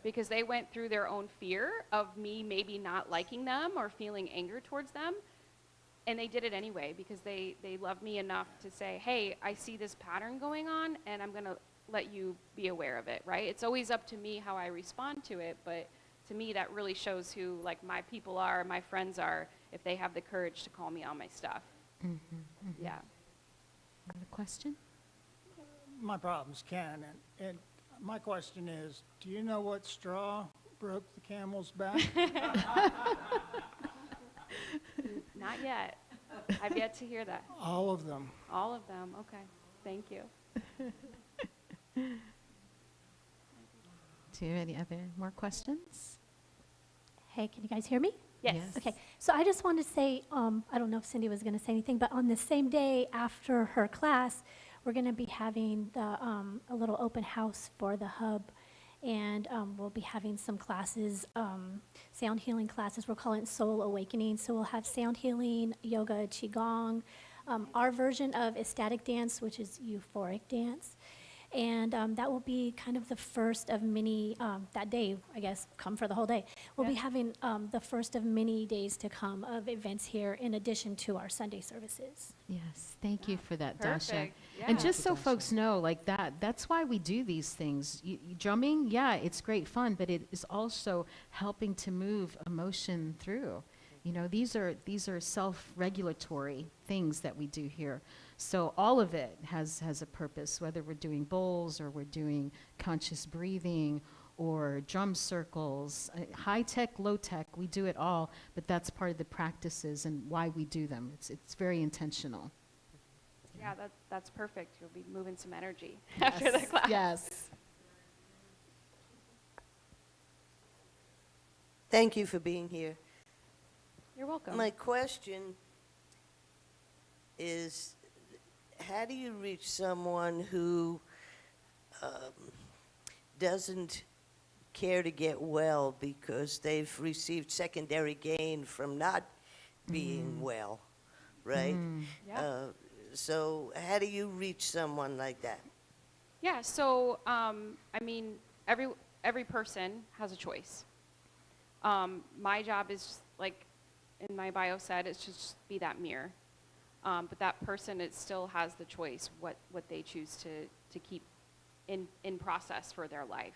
because they went through their own fear of me maybe not liking them or feeling anger towards them. And they did it anyway because they love me enough to say, hey, I see this pattern going on, and I'm going to let you be aware of it, right? It's always up to me how I respond to it, but to me that really shows who like my people are, my friends are, if they have the courage to call me on my stuff. Yeah. Another question? My problem's Ken, and my question is, do you know what straw broke the camel's back? Not yet. I've yet to hear that. All of them. All of them. Okay. Thank you. Do you have any other more questions? Hey, can you guys hear me? Yes. Okay, so I just wanted to say, I don't know if Cindy was going to say anything, but on the same day after her class, we're going to be having a little open house for the hub, and we'll be having some classes, sound healing classes. We're calling it Soul Awakening. So we'll have sound healing, yoga, qigong, our version of ecstatic dance, which is euphoric dance. And that will be kind of the first of many, that day, I guess, come for the whole day. We'll be having the first of many days to come of events here in addition to our Sunday services. Yes, thank you for that, Dasha. Perfect. And Yeah. just so folks know, like that's why we do these things. Drumming, yeah, it's great fun, but it is also helping to move emotion through. These are self-regulatory things that we do here. So all of it has a purpose, whether we're doing bowls or we're doing conscious breathing or drum circles, high tech, low tech, we do it all, but that's part of the practices and why we do them. It's very intentional. Yeah, that's perfect. You'll be moving some energy after the class. Yes. Thank you for being here. You're welcome. My question is, how do you reach someone who doesn't care to get well because they've received secondary gain from not being well, right? Yeah. So how do you reach someone like that? Yeah, so, every person has a choice. My job is, like in my bio said, it's just be that mirror. But that person, it still has the choice what they choose to keep in process for their life.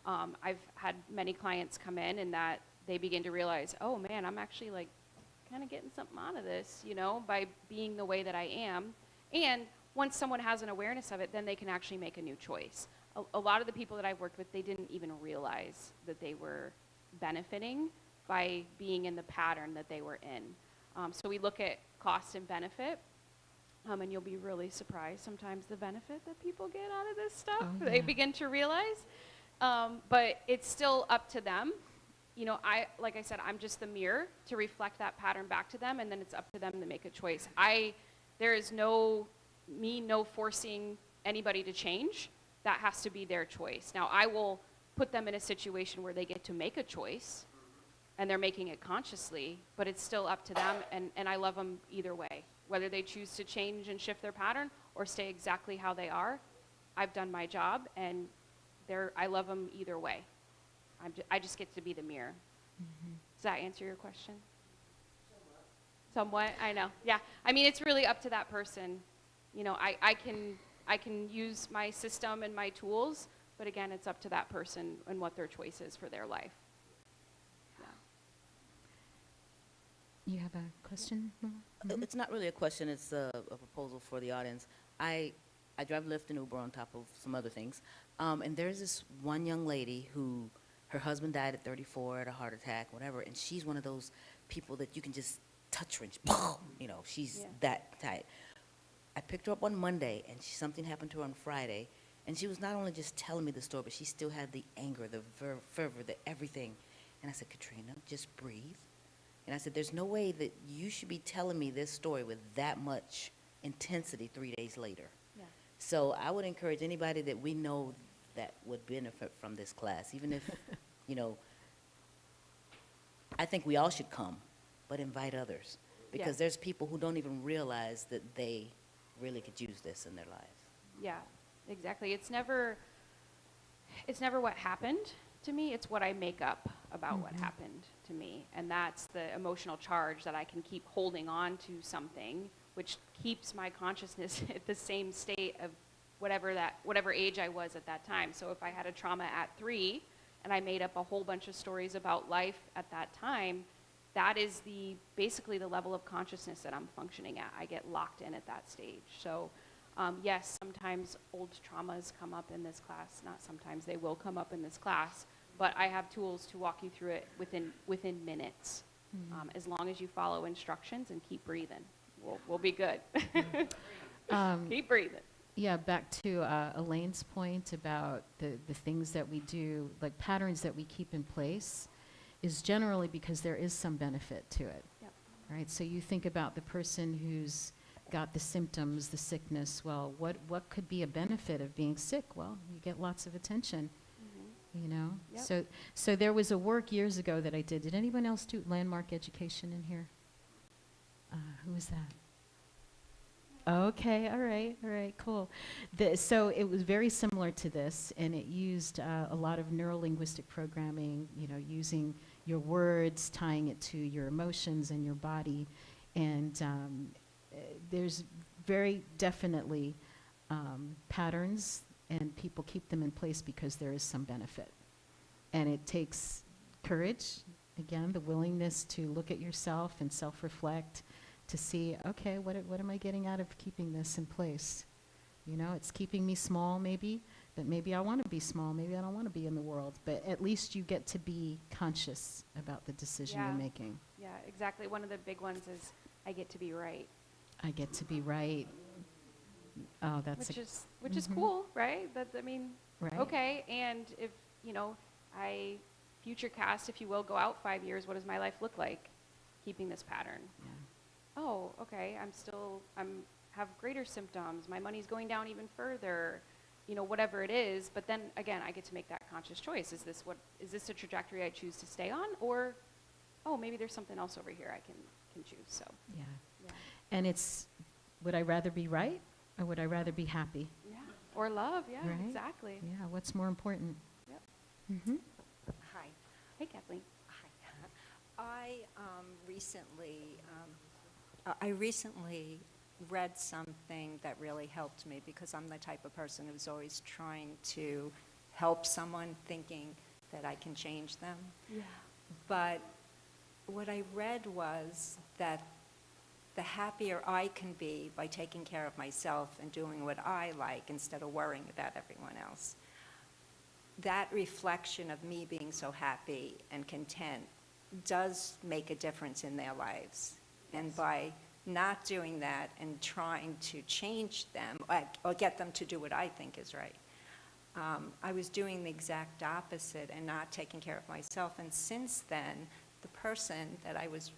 I've had many clients come in and that they begin to realize, oh man, I'm actually like kind of getting something out of this, by being the way that I am. And once someone has an awareness of it, then they can actually make a new choice. A lot of the people that I've worked with, they didn't even realize that they were benefiting by being in the pattern that they were in. So we look at cost and benefit, and you'll be really surprised sometimes the benefit that people get out of this stuff. Oh, They yeah. begin to realize. But it's still up to them. Like I said, I'm just the mirror to reflect that pattern back to them, and then it's up to them to make a choice. There is no forcing anybody to change. That has to be their choice. Now, I will put them in a situation where they get to make a choice, and they're making it consciously, but it's still up to them, and I love them either way. Whether they choose to change and shift their pattern or stay exactly how they are, I've done my job, and I love them either way. I just get to be the mirror. Does that answer your question? Somewhat, I know. Yeah, it's really up to that person. I can use my system and my tools, but again, it's up to that person and what their choice is for their life. You have a question, Mama? It's not really a question, it's a proposal for the audience. I drive Lyft and Uber on top of some other things. And there's this one young lady who, her husband died at 34 at a heart attack, whatever, and she's one of those people that you can just touch her and she's Yeah. that type. I picked her up on Monday, and something happened to her on Friday, and she was not only just telling me the story, but she still had the anger, the fervor, the everything. And I said, Katrina, just breathe. And I said, there's no way that you should be telling me this story with that much intensity 3 days later. Yeah. So I would encourage anybody that we know that would benefit from this class, even if, I think we all should come, but invite others. Because there's people who don't even realize that they really could use this in their lives. Yeah, exactly. It's never what happened to me, it's what I make up about what happened to me. And that's the emotional charge that I can keep holding on to something, which keeps my consciousness at the same state of whatever age I was at that time. So if I had a trauma at 3 and I made up a whole bunch of stories about life at that time, that is basically the level of consciousness that I'm functioning at. I get locked in at that stage. So yes, sometimes old traumas come up in this class. Not sometimes, they will come up in this class. But I have tools to walk you through it within minutes. As long as you follow instructions and keep breathing, we'll be good. Keep breathing. Yeah, back to Elaine's point about the things that we do, like patterns that we keep in place, is generally because there is some benefit to it. Yep. Right? So you think about the person who's got the symptoms, the sickness. Well, what could be a benefit of being sick? Well, you get lots of attention. Yep. So there was a work years ago that I did. Did anyone else do landmark education in here? Who was that? Okay, all right, cool. So it was very similar to this, and it used a lot of neuro-linguistic programming, using your words, tying it to your emotions and your body. And there's very definitely patterns, and people keep them in place because there is some benefit. And it takes courage, again, the willingness to look at yourself and self-reflect, to see, okay, what am I getting out of keeping this in place? It's keeping me small maybe, but maybe I want to be small. Maybe I don't want to be in the world. But at least you get to be conscious about the decision you're making. Yeah, exactly. One of the big ones is I get to be right. I get to be right. Oh, that's which is cool, right? right. Okay. And if I future cast, if you will, go out 5 years, what does my life look like? Keeping this pattern. Yeah. Oh, okay, I'm have greater symptoms, my money's going down even further, whatever it is, but then again, I get to make that conscious choice. Is this a trajectory I choose to stay on, or, oh, maybe there's something else over here I can choose, so. Yeah. Yeah. And it's, would I rather be right, or would I rather be happy? Yeah, or love, yeah, Right? exactly. Yeah, what's more important? Yep. Mm-hmm. Hi. Hey, Kathleen. Hi. I recently read something that really helped me because I'm the type of person who's always trying to help someone thinking that I can change them. Yeah. But what I read was that the happier I can be by taking care of myself and doing what I like instead of worrying about everyone else, that reflection of me being so happy and content does make a difference in their lives. And by not doing that and trying to change them or get them to do what I think is right, I was doing the exact opposite and not taking care of myself. And since then, the person that I was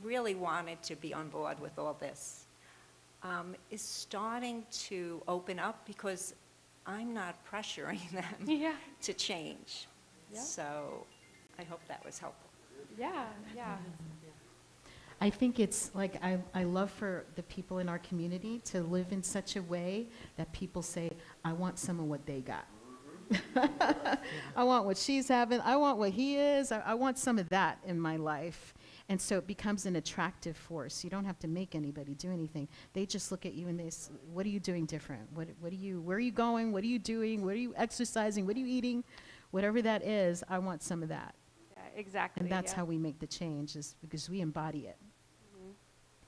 really wanted to be on board with all this is starting to open up because I'm not pressuring them to change. Yeah. So I hope that was helpful. Yeah, yeah. I think it's like, I love for the people in our community to live in such a way that people say, I want some of what they got. I want what she's having. I want what he is. I want some of that in my life. And so it becomes an attractive force. You don't have to make anybody do anything. They just look at you and they say, what are you doing different? Where are you going? What are you doing? What are you exercising? What are you eating? Whatever that is, I want some of that. Yeah, exactly. And that's yeah. how we make the change, is because we embody it.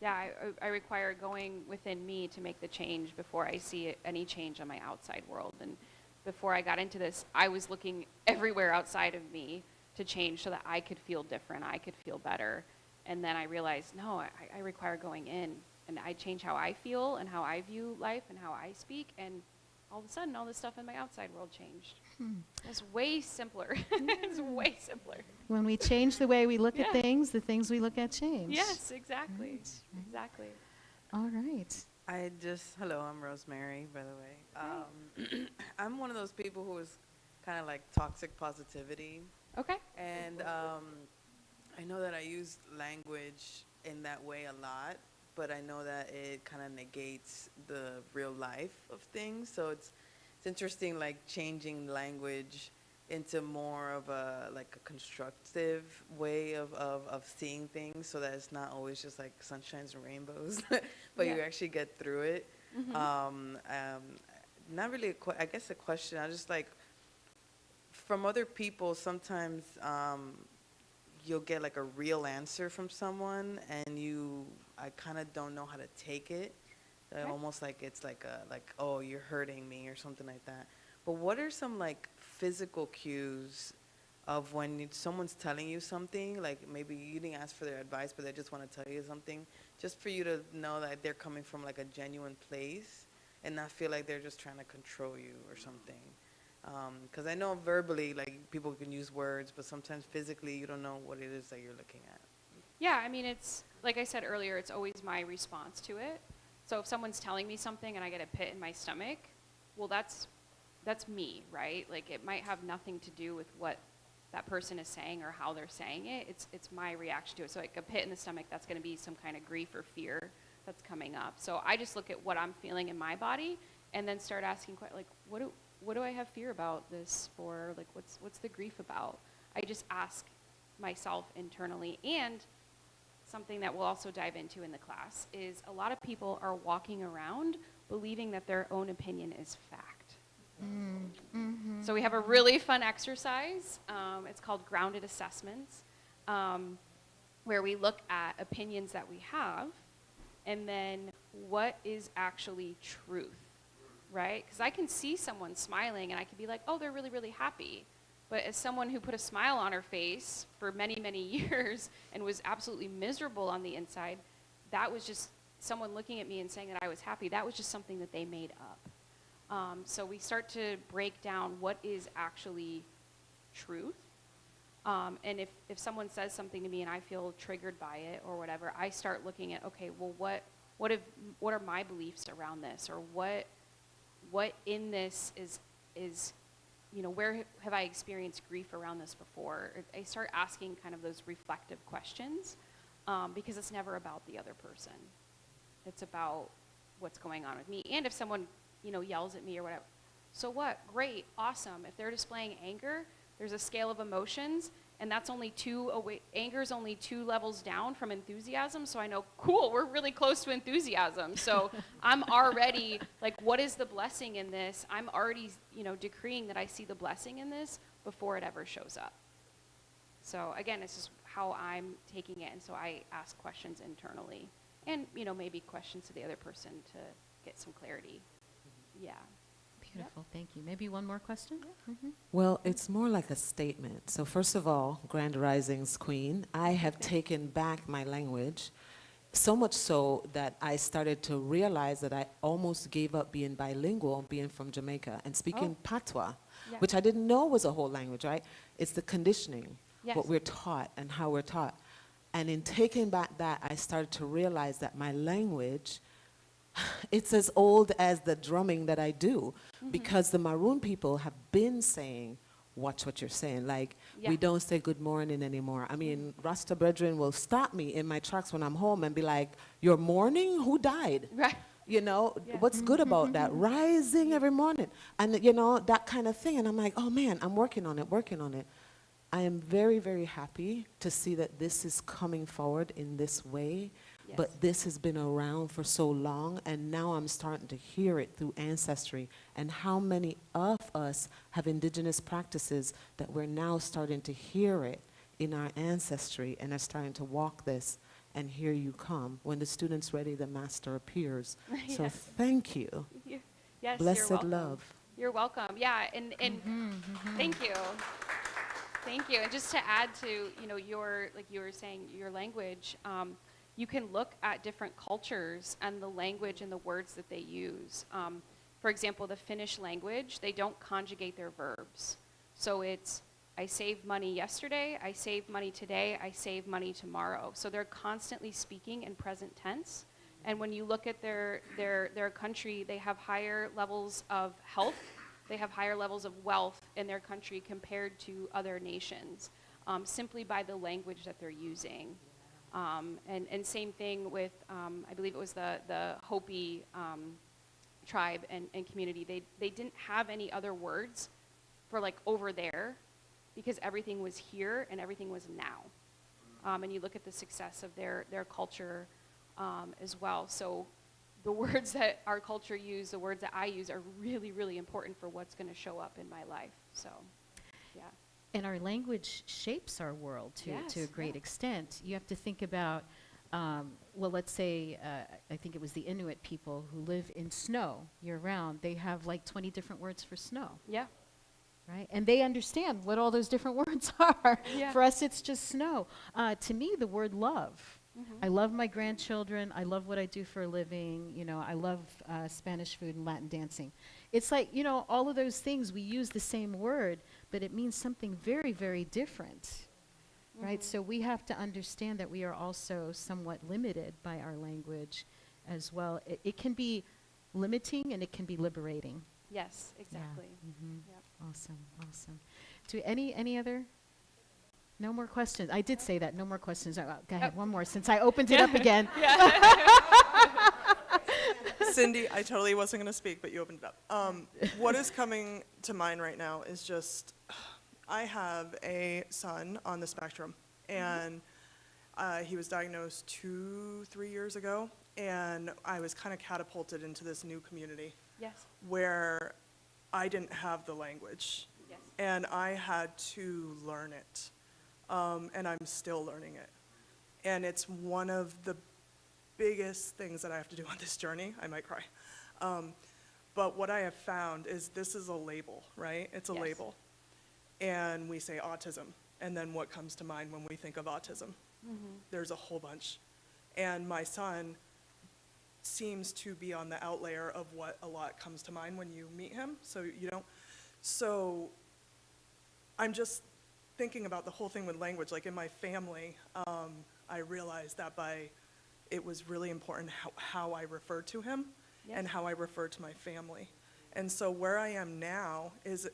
Yeah, I require going within me to make the change before I see any change on my outside world. And before I got into this, I was looking everywhere outside of me to change so that I could feel different, I could feel better. And then I realized, no, I require going in, and I change how I feel and how I view life and how I speak, and all of a sudden, all this stuff in my outside world changed. It's way simpler. It's way simpler. When we change the way we look Yeah. at things, the things we look at change. Yes, exactly. Right, right. Exactly. All right. Hello, I'm Rosemary, by the way. I'm one of those people who is kind of like toxic positivity. Okay. And I know that I use language in that way a lot, but I know that it kind of negates the real life of things. So it's interesting, like changing language into more of a constructive way of seeing things, so that it's not always just like sunshines and rainbows, but you Yeah. actually get through it. Not really, I guess a question. I just like, from other people, sometimes you'll get like a real answer from someone, and I kind of don't know how to take it. Almost like it's like oh, you're hurting me or something like that. But what are some like physical cues of when someone's telling you something, like maybe you didn't ask for their advice, but they just want to tell you something, just for you to know that they're coming from like a genuine place and not feel like they're just trying to control you or something? Because I know verbally, like, people can use words, but sometimes physically you don't know what it is that you're looking at. Yeah, I mean, it's, like I said earlier, it's always my response to it. So if someone's telling me something and I get a pit in my stomach, well, that's me, right? Like, it might have nothing to do with what that person is saying or how they're saying it. It's my reaction to it. So like a pit in the stomach, that's going to be some kind of grief or fear that's coming up. So I just look at what I'm feeling in my body and then start asking, like, what do I have fear about this for? Like, what's the grief about? I just ask myself internally. And something that we'll also dive into in the class is a lot of people are walking around believing that their own opinion is fact. So we have a really fun exercise. It's called grounded assessments, where we look at opinions that we have and then what is actually truth, right? Because I can see someone smiling and I can be like, oh, they're really, really happy. But as someone who put a smile on her face for many, many years and was absolutely miserable on the inside, that was just someone looking at me and saying that I was happy. That was just something that they made up. So we start to break down what is actually truth. And if someone says something to me and I feel triggered by it or whatever, I start looking at, okay, well, what are my beliefs around this? Or what in this is you know, where have I experienced grief around this before? I start asking kind of those reflective questions, because it's never about the other person. It's about what's going on with me. And if someone, you know, yells at me or whatever, so what? Great, awesome. If they're displaying anger, there's a scale of emotions, and that's only anger is only 2 levels down from enthusiasm. So I know, cool, we're really close to enthusiasm. So I'm already like, what is the blessing in this? I'm already, you know, decreeing that I see the blessing in this before it ever shows up. So again, it's just how I'm taking it. And so I ask questions internally and, you know, maybe questions to the other person to get some clarity. Yeah. Beautiful, thank you. Maybe one more question? Well, it's more like a statement. So first of all, Grand Rising's Queen, I have taken back my language, so much so that I started to realize that I almost gave up being bilingual, being from Jamaica, and speaking Patois, Yeah. which I didn't know was a whole language, right? It's the conditioning, Yes. what we're taught and how we're taught. And in taking back that, I started to realize that my language, it's as old as the drumming that I do, because the Maroon people have been saying, watch what you're saying. Like, we don't say good morning anymore. I mean, Rasta brethren will stop me in my tracks when I'm home and be like, you're mourning? Who died? Right. You know, what's good about that? Rising every morning. And, you know, that kind of thing. And I'm like, oh, man, I'm working on it. I am very, very happy to see that this is coming forward in this way. Yes. But this has been around for so long, and now I'm starting to hear it through ancestry. And how many of us have indigenous practices that we're now starting to hear it in our ancestry and are starting to walk this, and here you come. When the student's ready, the master appears. So Yes. thank you. Yes, Blessed you're welcome. love. You're welcome. Yeah, and thank you. Thank you. And just to add to, your, like you were saying, your language, you can look at different cultures and the language and the words that they use. For example, the Finnish language, they don't conjugate their verbs. So it's, I saved money yesterday, I saved money today, I save money tomorrow. So they're constantly speaking in present tense. And when you look at their country, they have higher levels of health, they have higher levels of wealth in their country compared to other nations, simply by the language that they're using. And same thing with, I believe it was the Hopi tribe and community. They didn't have any other words for like over there because everything was here and everything was now. And you look at the success of their culture as well. So the words that our culture use, the words that I use are really, really important for what's going to show up in my life. So, yeah. And our language shapes our world to a great yeah. extent. You have to think about, well, let's say, I think it was the Inuit people who live in snow year-round. They have like 20 different words for snow. Yeah. Right? And they understand what all those different words are. Yeah. For us, it's just snow. To me, the word love. Mm-hmm. I love my grandchildren. I love what I do for a living. You know, I love Spanish food and Latin dancing. It's like, you know, all of those things, we use the same word, but it means something very, very different. Right? So we have to understand that we are also somewhat limited by our language as well. It can be limiting and it can be liberating. Yes, exactly. Yeah. Mm-hmm. Yep. Awesome, awesome. Do any other? No more questions. I did say that. No more questions. Go ahead. One more, since I opened it up again. Cindy, I totally wasn't going to speak, but you opened it up. What is coming to mind right now is just, I have a son on the spectrum, and he was diagnosed 2-3 years ago, and I was kind of catapulted into this new community. Yes. Where I didn't have the language. Yes. And I had to learn it. And I'm still learning it. And it's one of the biggest things that I have to do on this journey. I might cry. But what I have found is this is a label, right? It's a label. And we say autism. And then what comes to mind when we think of autism? Mm-hmm. There's a whole bunch. And my son seems to be on the outlier of what a lot comes to mind when you meet him. So I'm just thinking about the whole thing with language. Like in my family, I realized that it was really important how I referred to him and how I referred to my family. And so where I am now is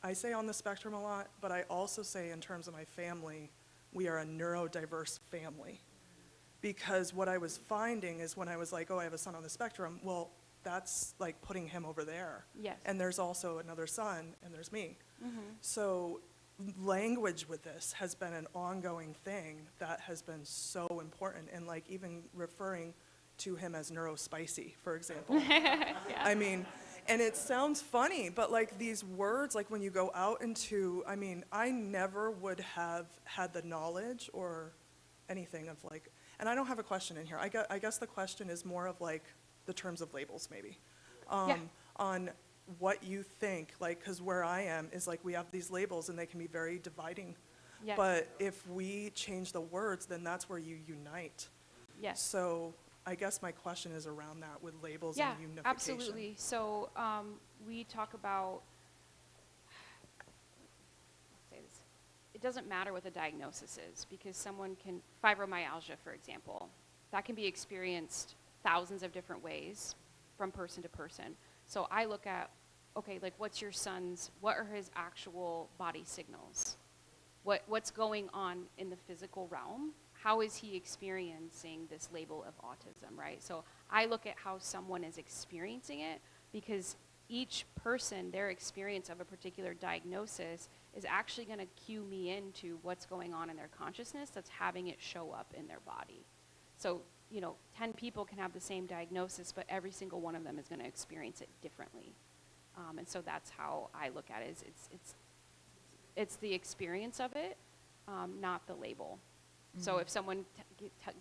I say on the spectrum a lot, but I also say in terms of my family, we are a neurodiverse family. Because what I was finding is when I was like, oh, I have a son on the spectrum, well, that's like putting him over there. Yes. And there's also another son, and there's me. Mm-hmm. So language with this has been an ongoing thing that has been so important. And like even referring to him as neurospicy, for example. I mean, and it sounds funny, but like these words, like when you go out into, I mean, I never would have had the knowledge or anything of like, and I don't have a question in here. I guess the question is more of like the terms of labels maybe. On what you think, like, because where I am is like we have these labels and they can be very dividing. Yes. But if we change the words, then that's where you unite. Yes. So I guess my question is around that with labels and unification. Absolutely. So we talk about, let's say this, it doesn't matter what the diagnosis is because someone can, fibromyalgia, for example, that can be experienced thousands of different ways from person to person. So I look at, okay, like what are his actual body signals? What's going on in the physical realm? How is he experiencing this label of autism, right? So I look at how someone is experiencing it because each person, their experience of a particular diagnosis is actually going to cue me into what's going on in their consciousness that's having it show up in their body. So, 10 people can have the same diagnosis, but every single one of them is going to experience it differently. And so that's how I look at it. It's the experience of it, not the label. Mm-hmm. So if someone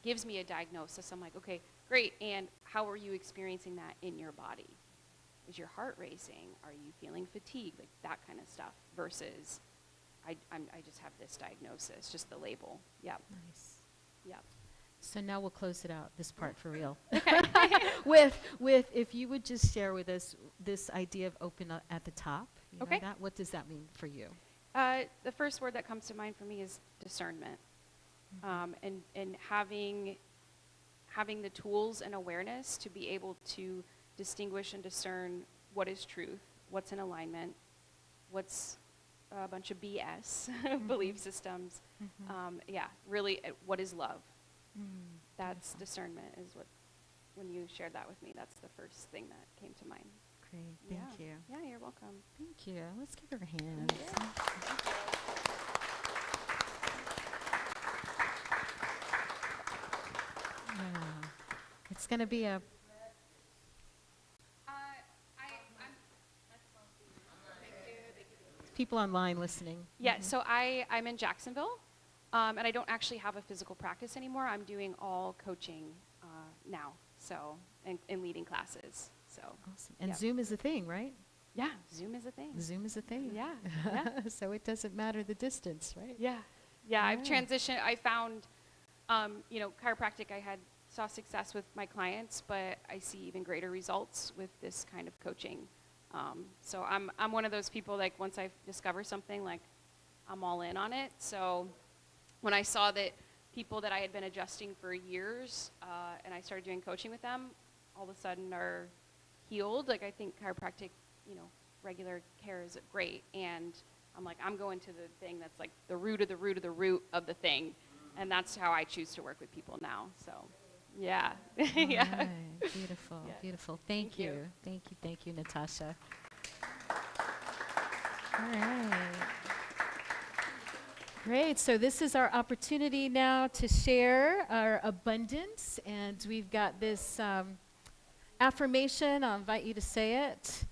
gives me a diagnosis, I'm like, okay, great, and how are you experiencing that in your body? Is your heart racing? Are you feeling fatigue? Like that kind of stuff versus I just have this diagnosis, just the label. Yep. Nice. Yep. So now we'll close it out, this part for real. Okay. with, if you would just share with us this idea of open at the top. You know Okay. that? What does that mean for you? The first word that comes to mind for me is discernment, and having the tools and awareness to be able to distinguish and discern what is truth, what's in alignment, what's a bunch of BS, belief systems. Yeah, really, what is love? That's discernment is what, when you shared that with me, that's the first thing that came to mind. Great, thank you. Yeah, you're welcome. Thank you. Let's give her a hand. Yeah. It's going to be a... People online listening. Yeah, so I'm in Jacksonville, and I don't actually have a physical practice anymore. I'm doing all coaching now, so, and leading classes. So. Awesome. And yep. Zoom is a thing, right? Yeah, Zoom is a thing. Zoom is a thing. Yeah. Yeah. So it doesn't matter the distance, right? Yeah. Yeah, I've Yeah. transitioned. I found, chiropractic, saw success with my clients, but I see even greater results with this kind of coaching. So I'm one of those people, like, once I discover something, like, I'm all in on it. So when I saw that people that I had been adjusting for years, and I started doing coaching with them, all of a sudden are healed. Like, I think chiropractic, regular care is great. And I'm like, I'm going to the thing that's like the root of the root of the root of the thing. And that's how I choose to work with people now. So, yeah. Yeah. All right. Beautiful, Yeah. beautiful. Thank Thank you. you. Thank you, Natasha. All right. Great. So this is our opportunity now to share our abundance. And we've got this affirmation. I'll invite you to say it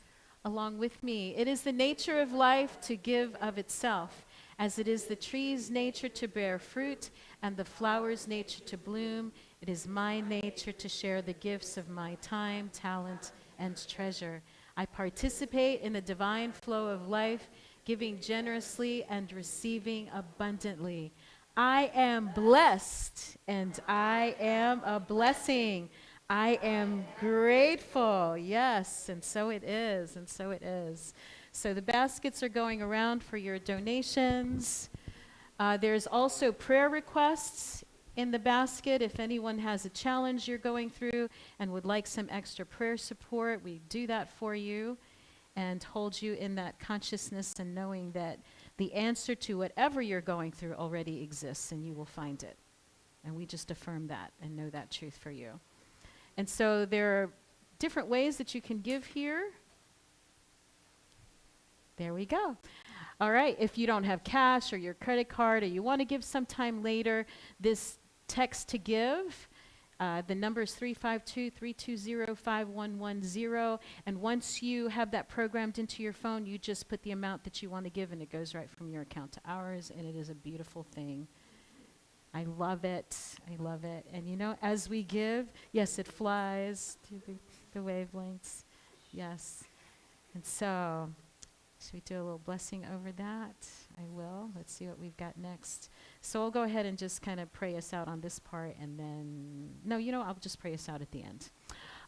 along with me. It is the nature of life to give of itself, as it is the tree's nature to bear fruit and the flower's nature to bloom. It is my nature to share the gifts of my time, talent, and treasure. I participate in the divine flow of life, giving generously and receiving abundantly. I am blessed and I am a blessing. I am grateful. Yes, and so it is, and so it is. So the baskets are going around for your donations. There's also prayer requests in the basket. If anyone has a challenge you're going through and would like some extra prayer support, we do that for you and hold you in that consciousness and knowing that the answer to whatever you're going through already exists and you will find it. And we just affirm that and know that truth for you. And so there are different ways that you can give here. There we go. All right, if you don't have cash or your credit card or you want to give sometime later, this text to give, the number is 352-320-5110. And once you have that programmed into your phone, you just put the amount that you want to give and it goes right from your account to ours, and it is a beautiful thing. I love it. I love it. And as we give, yes, it flies to the wavelengths. Yes. And so, should we do a little blessing over that? I will. Let's see what we've got next. So I'll go ahead and just kind of pray us out on this part, and then, I'll just pray us out at the end.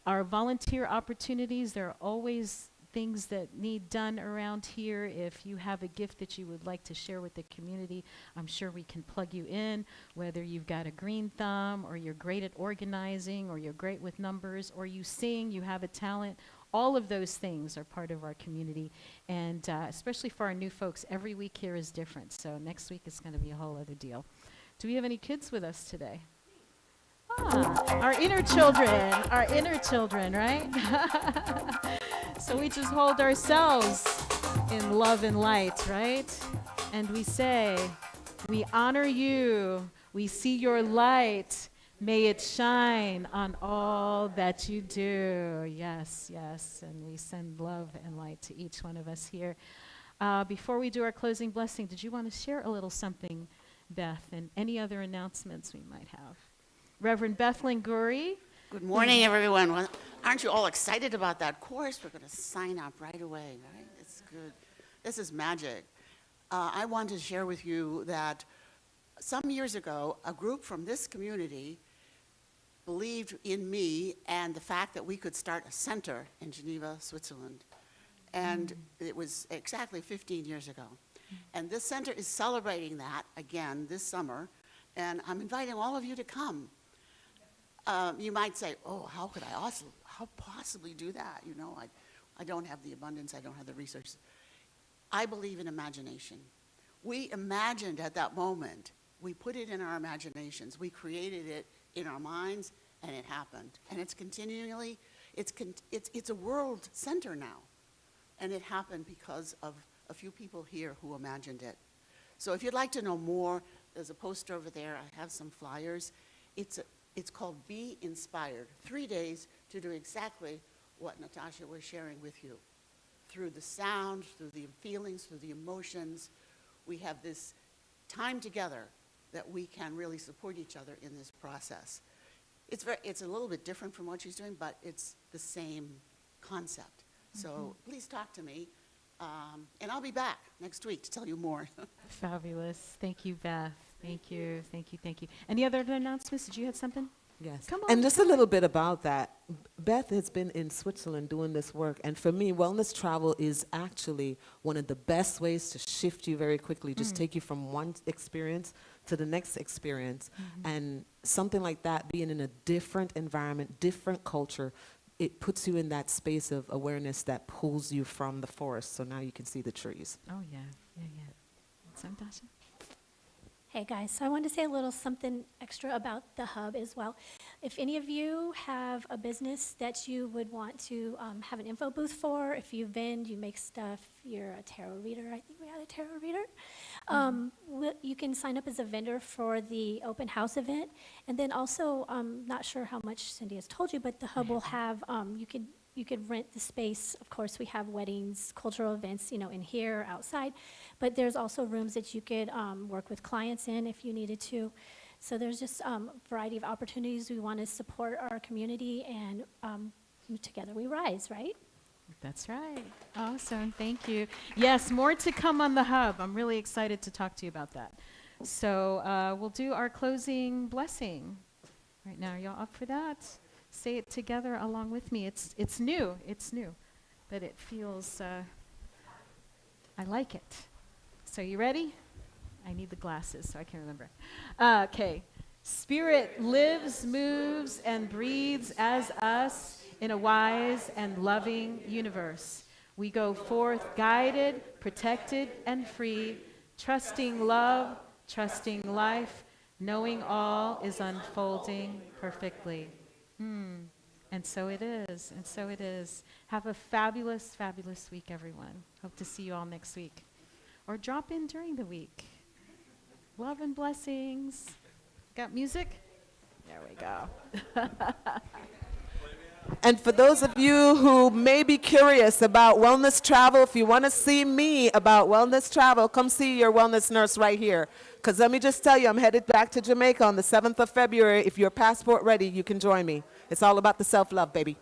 Our volunteer opportunities, there are always things that need done around here. If you have a gift that you would like to share with the community, I'm sure we can plug you in, whether you've got a green thumb or you're great at organizing or you're great with numbers or you sing, you have a talent. All of those things are part of our community. And especially for our new folks, every week here is different. So next week is going to be a whole other deal. Do we have any kids with us today? Our inner children, right? So we just hold ourselves in love and light, right? And we say, we honor you. We see your light. May it shine on all that you do. Yes, yes. And we send love and light to each one of us here. Before we do our closing blessing, did you want to share a little something, Beth, and any other announcements we might have? Reverend Beth Linguri. Good morning, everyone. Well, aren't you all excited about that course? We're going to sign up right away, right? It's good. This is magic. I wanted to share with you that some years ago, a group from this community believed in me and the fact that we could start a center in Geneva, Switzerland. And it was exactly 15 years ago. And this center is celebrating that again this summer, and I'm inviting all of you to come. You might say, oh, how could I also, how possibly do that? You know, I don't have the abundance, I don't have the resources. I believe in imagination. We imagined at that moment, we put it in our imaginations, we created it in our minds, and it happened. And it's continually, it's a world center now. And it happened because of a few people here who imagined it. So if you'd like to know more, there's a poster over there. I have some flyers. It's called Be Inspired. 3 days to do exactly what Natasha was sharing with you. Through the sound, through the feelings, through the emotions, we have this time together that we can really support each other in this process. It's a little bit different from what she's doing, but it's the same concept. So please talk to me, and I'll be back next week to tell you more. Fabulous. Thank you, Beth. Thank you, thank you, thank you. Any other announcements? Did you have something? Yes. Come on. And just a little bit about that. Beth has been in Switzerland doing this work, and for me, wellness travel is actually one of the best ways to shift you very quickly, just take you from one experience to the next experience. And something like that, being in a different environment, different culture, it puts you in that space of awareness that pulls you from the forest, so now you can see the trees. Oh, yeah, yeah, yeah. So, Natasha? Hey guys, so I wanted to say a little something extra about the hub as well. If any of you have a business that you would want to have an info booth for, if you vend, you make stuff, you're a tarot reader, I think we had a tarot reader, you can sign up as a vendor for the open house event. And then also, I'm not sure how much Cindy has told you, but the hub will have, you could rent the space. Of course, we have weddings, cultural events, you know, in here, outside. But there's also rooms that you could work with clients in if you needed to. So there's just a variety of opportunities. We want to support our community, and together we rise, right? That's right. Awesome. Thank you. Yes, more to come on the hub. I'm really excited to talk to you about that. So we'll do our closing blessing right now. Are y'all up for that? Say it together along with me. It's new, but it feels, I like it. So you ready? I need the glasses so I can remember. Okay. Spirit lives, moves, and breathes as us in a wise and loving universe. We go forth guided, protected, and free, trusting love, trusting life, knowing all is unfolding perfectly. And so it is, and so it is. Have a fabulous, fabulous week, everyone. Hope to see you all next week. Or drop in during the week. Love and blessings. Got music? There we go. And for those of you who may be curious about wellness travel, if you want to see me about wellness travel, come see your wellness nurse right here. Because let me just tell you, I'm headed back to Jamaica on the 7th of February. If your passport ready, you can join me. It's all about the self-love, baby.